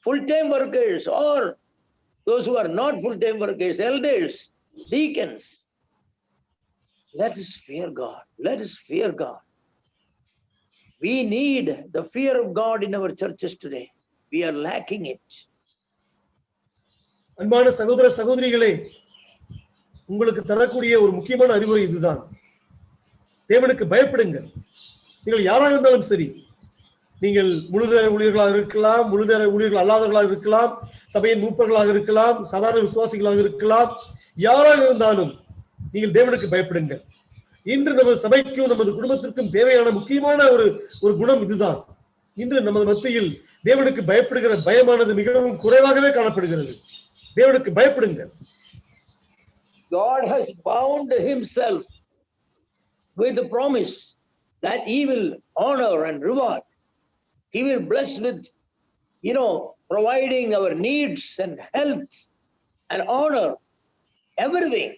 full-time workers, or those who are not full-time workers, elders, deacons, let us fear God. Let us fear God. We need the fear of God in our churches today. We are lacking it. அன்பான சகோதர சகோதரிகளே, உங்களுக்கு தரக்கூடிய ஒரு முக்கியமான அறிவுரை இதுதான். தேவனுக்கு பயப்படுங்கள். நீங்கள் யாராக இருந்தாலும் சரி, நீங்கள் முழுநேர ஊழியர்களாக இருக்கலாம், முழுநேர ஊழியர்கள் அல்லாதவர்களாக இருக்கலாம், சபையின் மூப்பர்களாக இருக்கலாம், சாதாரண விசுவாசிகளாக இருக்கலாம், யாராக இருந்தாலும் நீங்கள் தேவனுக்கு பயப்படுங்கள். இன்று நமது சபைக்கும் நமது குடும்பத்திற்கும் தேவையான முக்கியமான ஒரு குணம் இதுதான். இன்று நமது மத்தியில் தேவனுக்கு பயப்படுகிற பயமானது மிகவும் குறைவாகவே காணப்படுகிறது. தேவனுக்கு பயப்படுங்கள். God has bound himself with the promise that he will honor and reward. He will bless with, providing our needs and health and honor, everything,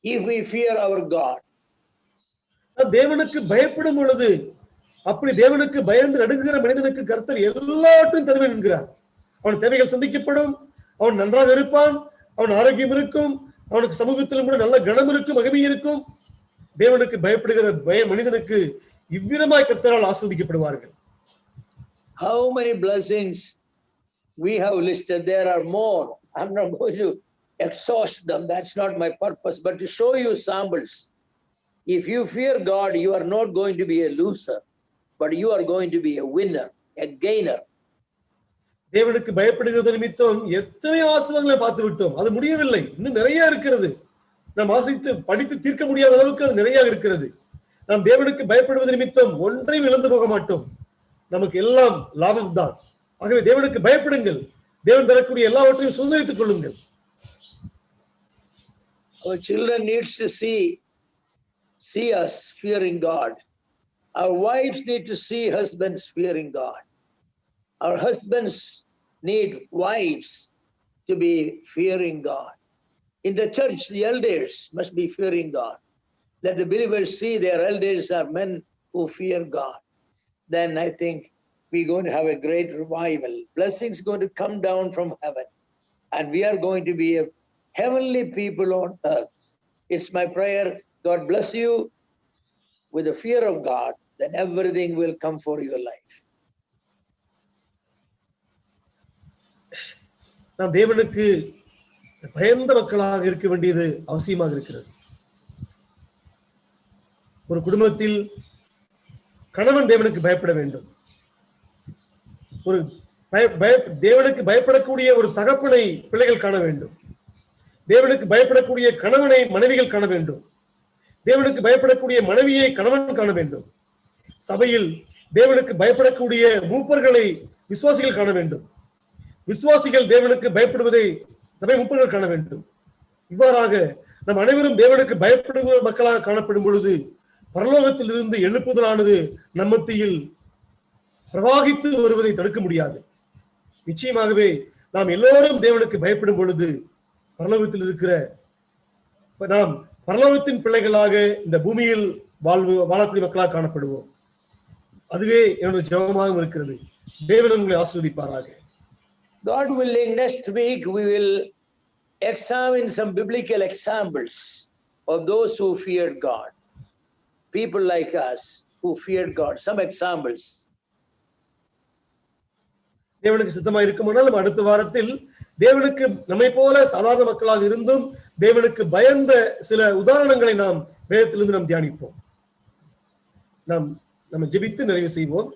if we fear our God. தேவனுக்கு பயப்படும் பொழுது, அப்படி தேவனுக்கு பயந்து நடுங்குகிற மனிதனுக்கு கர்த்தர் எல்லாவற்றையும் தருவேன் என்கிறார். அவன் தேவைகள் சந்திக்கப்படும், அவன் நன்றாக இருப்பான், அவன் ஆரோக்கியம் இருக்கும், அவனுக்கு சமூகத்திலும் கூட நல்ல கணம் இருக்கும், மகிமை இருக்கும். தேவனுக்கு பயப்படுகிற மனிதனுக்கு இவ்விதமாய் கர்த்தரால் ஆசீர்வதிக்கப்படுவார்கள். How many blessings we have listed? There are more. I'm not going to exhaust them. That's not my purpose, but to show you samples. If you fear God, you are not going to be a loser, but you are going to be a winner, a gainer. தேவனுக்கு பயப்படுகிறது நிமித்தம் எத்தனை ஆசீர்வாதங்களை பார்த்து விட்டோம். அது முடியவில்லை, இன்னும் நிறைய இருக்கிறது. நாம் ஆசித்து படித்து தீர்க்க முடியாத அளவுக்கு அது நிறைய இருக்கிறது. நாம் தேவனுக்கு பயப்படுவது நிமித்தம் ஒன்றையும் இழந்து போக மாட்டோம். நமக்கு எல்லாம் லாபம் தான், ஆகவே தேவனுக்கு பயப்படுங்கள், தேவன் தரக்கூடிய எல்லாவற்றையும் சுதந்திரித்துக் கொள்ளுங்கள். Our children needs to see us fearing God. Our wives need to see husbands fearing God. Our husbands need wives to be fearing God. In the church, the elders must be fearing God. Let the believers see their elders are men who fear God. Then I think we're going to have a great revival. Blessings going to come down from heaven. And we are going to be a heavenly people on earth. It's my prayer. God bless you with the fear of God. Then everything will come for your life. நாம் தேவனுக்கு பயந்த மக்களாக இருக்க வேண்டியது அவசியமாக இருக்கிறது. ஒரு குடும்பத்தில் கணவன் தேவனுக்கு பயப்பட வேண்டும். ஒரு தேவனுக்கு பயப்படக்கூடிய ஒரு தகப்பனை பிள்ளைகள் காண வேண்டும். தேவனுக்கு பயப்படக்கூடிய கணவனை மனைவிகள் காண வேண்டும். தேவனுக்கு பயப்படக்கூடிய மனைவியை கணவன் காண வேண்டும். சபையில் தேவனுக்கு பயப்படக்கூடிய மூப்பர்களை விசுவாசிகள் காண வேண்டும். விசுவாசிகள் தேவனுக்கு பயப்படுவதை சபை மூப்பர்கள் காண வேண்டும். இவ்வாறாக நம் அனைவரும் தேவனுக்கு பயப்படுகிற மக்களாக காணப்படும் பொழுது பரலோகத்தில் இருந்து எழுப்புதலானது நம்மத்தியில் பிரவாகித்து வருவதை தடுக்க முடியாது. நிச்சயமாகவே நாம் எல்லோரும் தேவனுக்கு பயப்படும் பொழுது பரலோகத்தில் இருக்கிற நாம் பரலோகத்தின் பிள்ளைகளாக இந்த பூமியில் வாழக்கூடிய மக்களாக காணப்படுவோம். அதுவே என்னுடைய ஜெபமாக இருக்கிறது. தேவன் உங்களை ஆசீர்வதிப்பாராக. God willing, next week we will examine some biblical examples of those who feared God. People like us who feared God. Some examples. தேவனுக்கு சித்தமாக இருக்குமானால் நம்ம அடுத்த வாரத்தில் தேவனுக்கு நம்மை போல சாதாரண மக்களாக இருந்தும் தேவனுக்கு பயந்த சில உதாரணங்களை நாம் வேதத்திலிருந்து நாம் தியானிப்போம். நாம் ஜெபித்து நிறைவு செய்வோம்.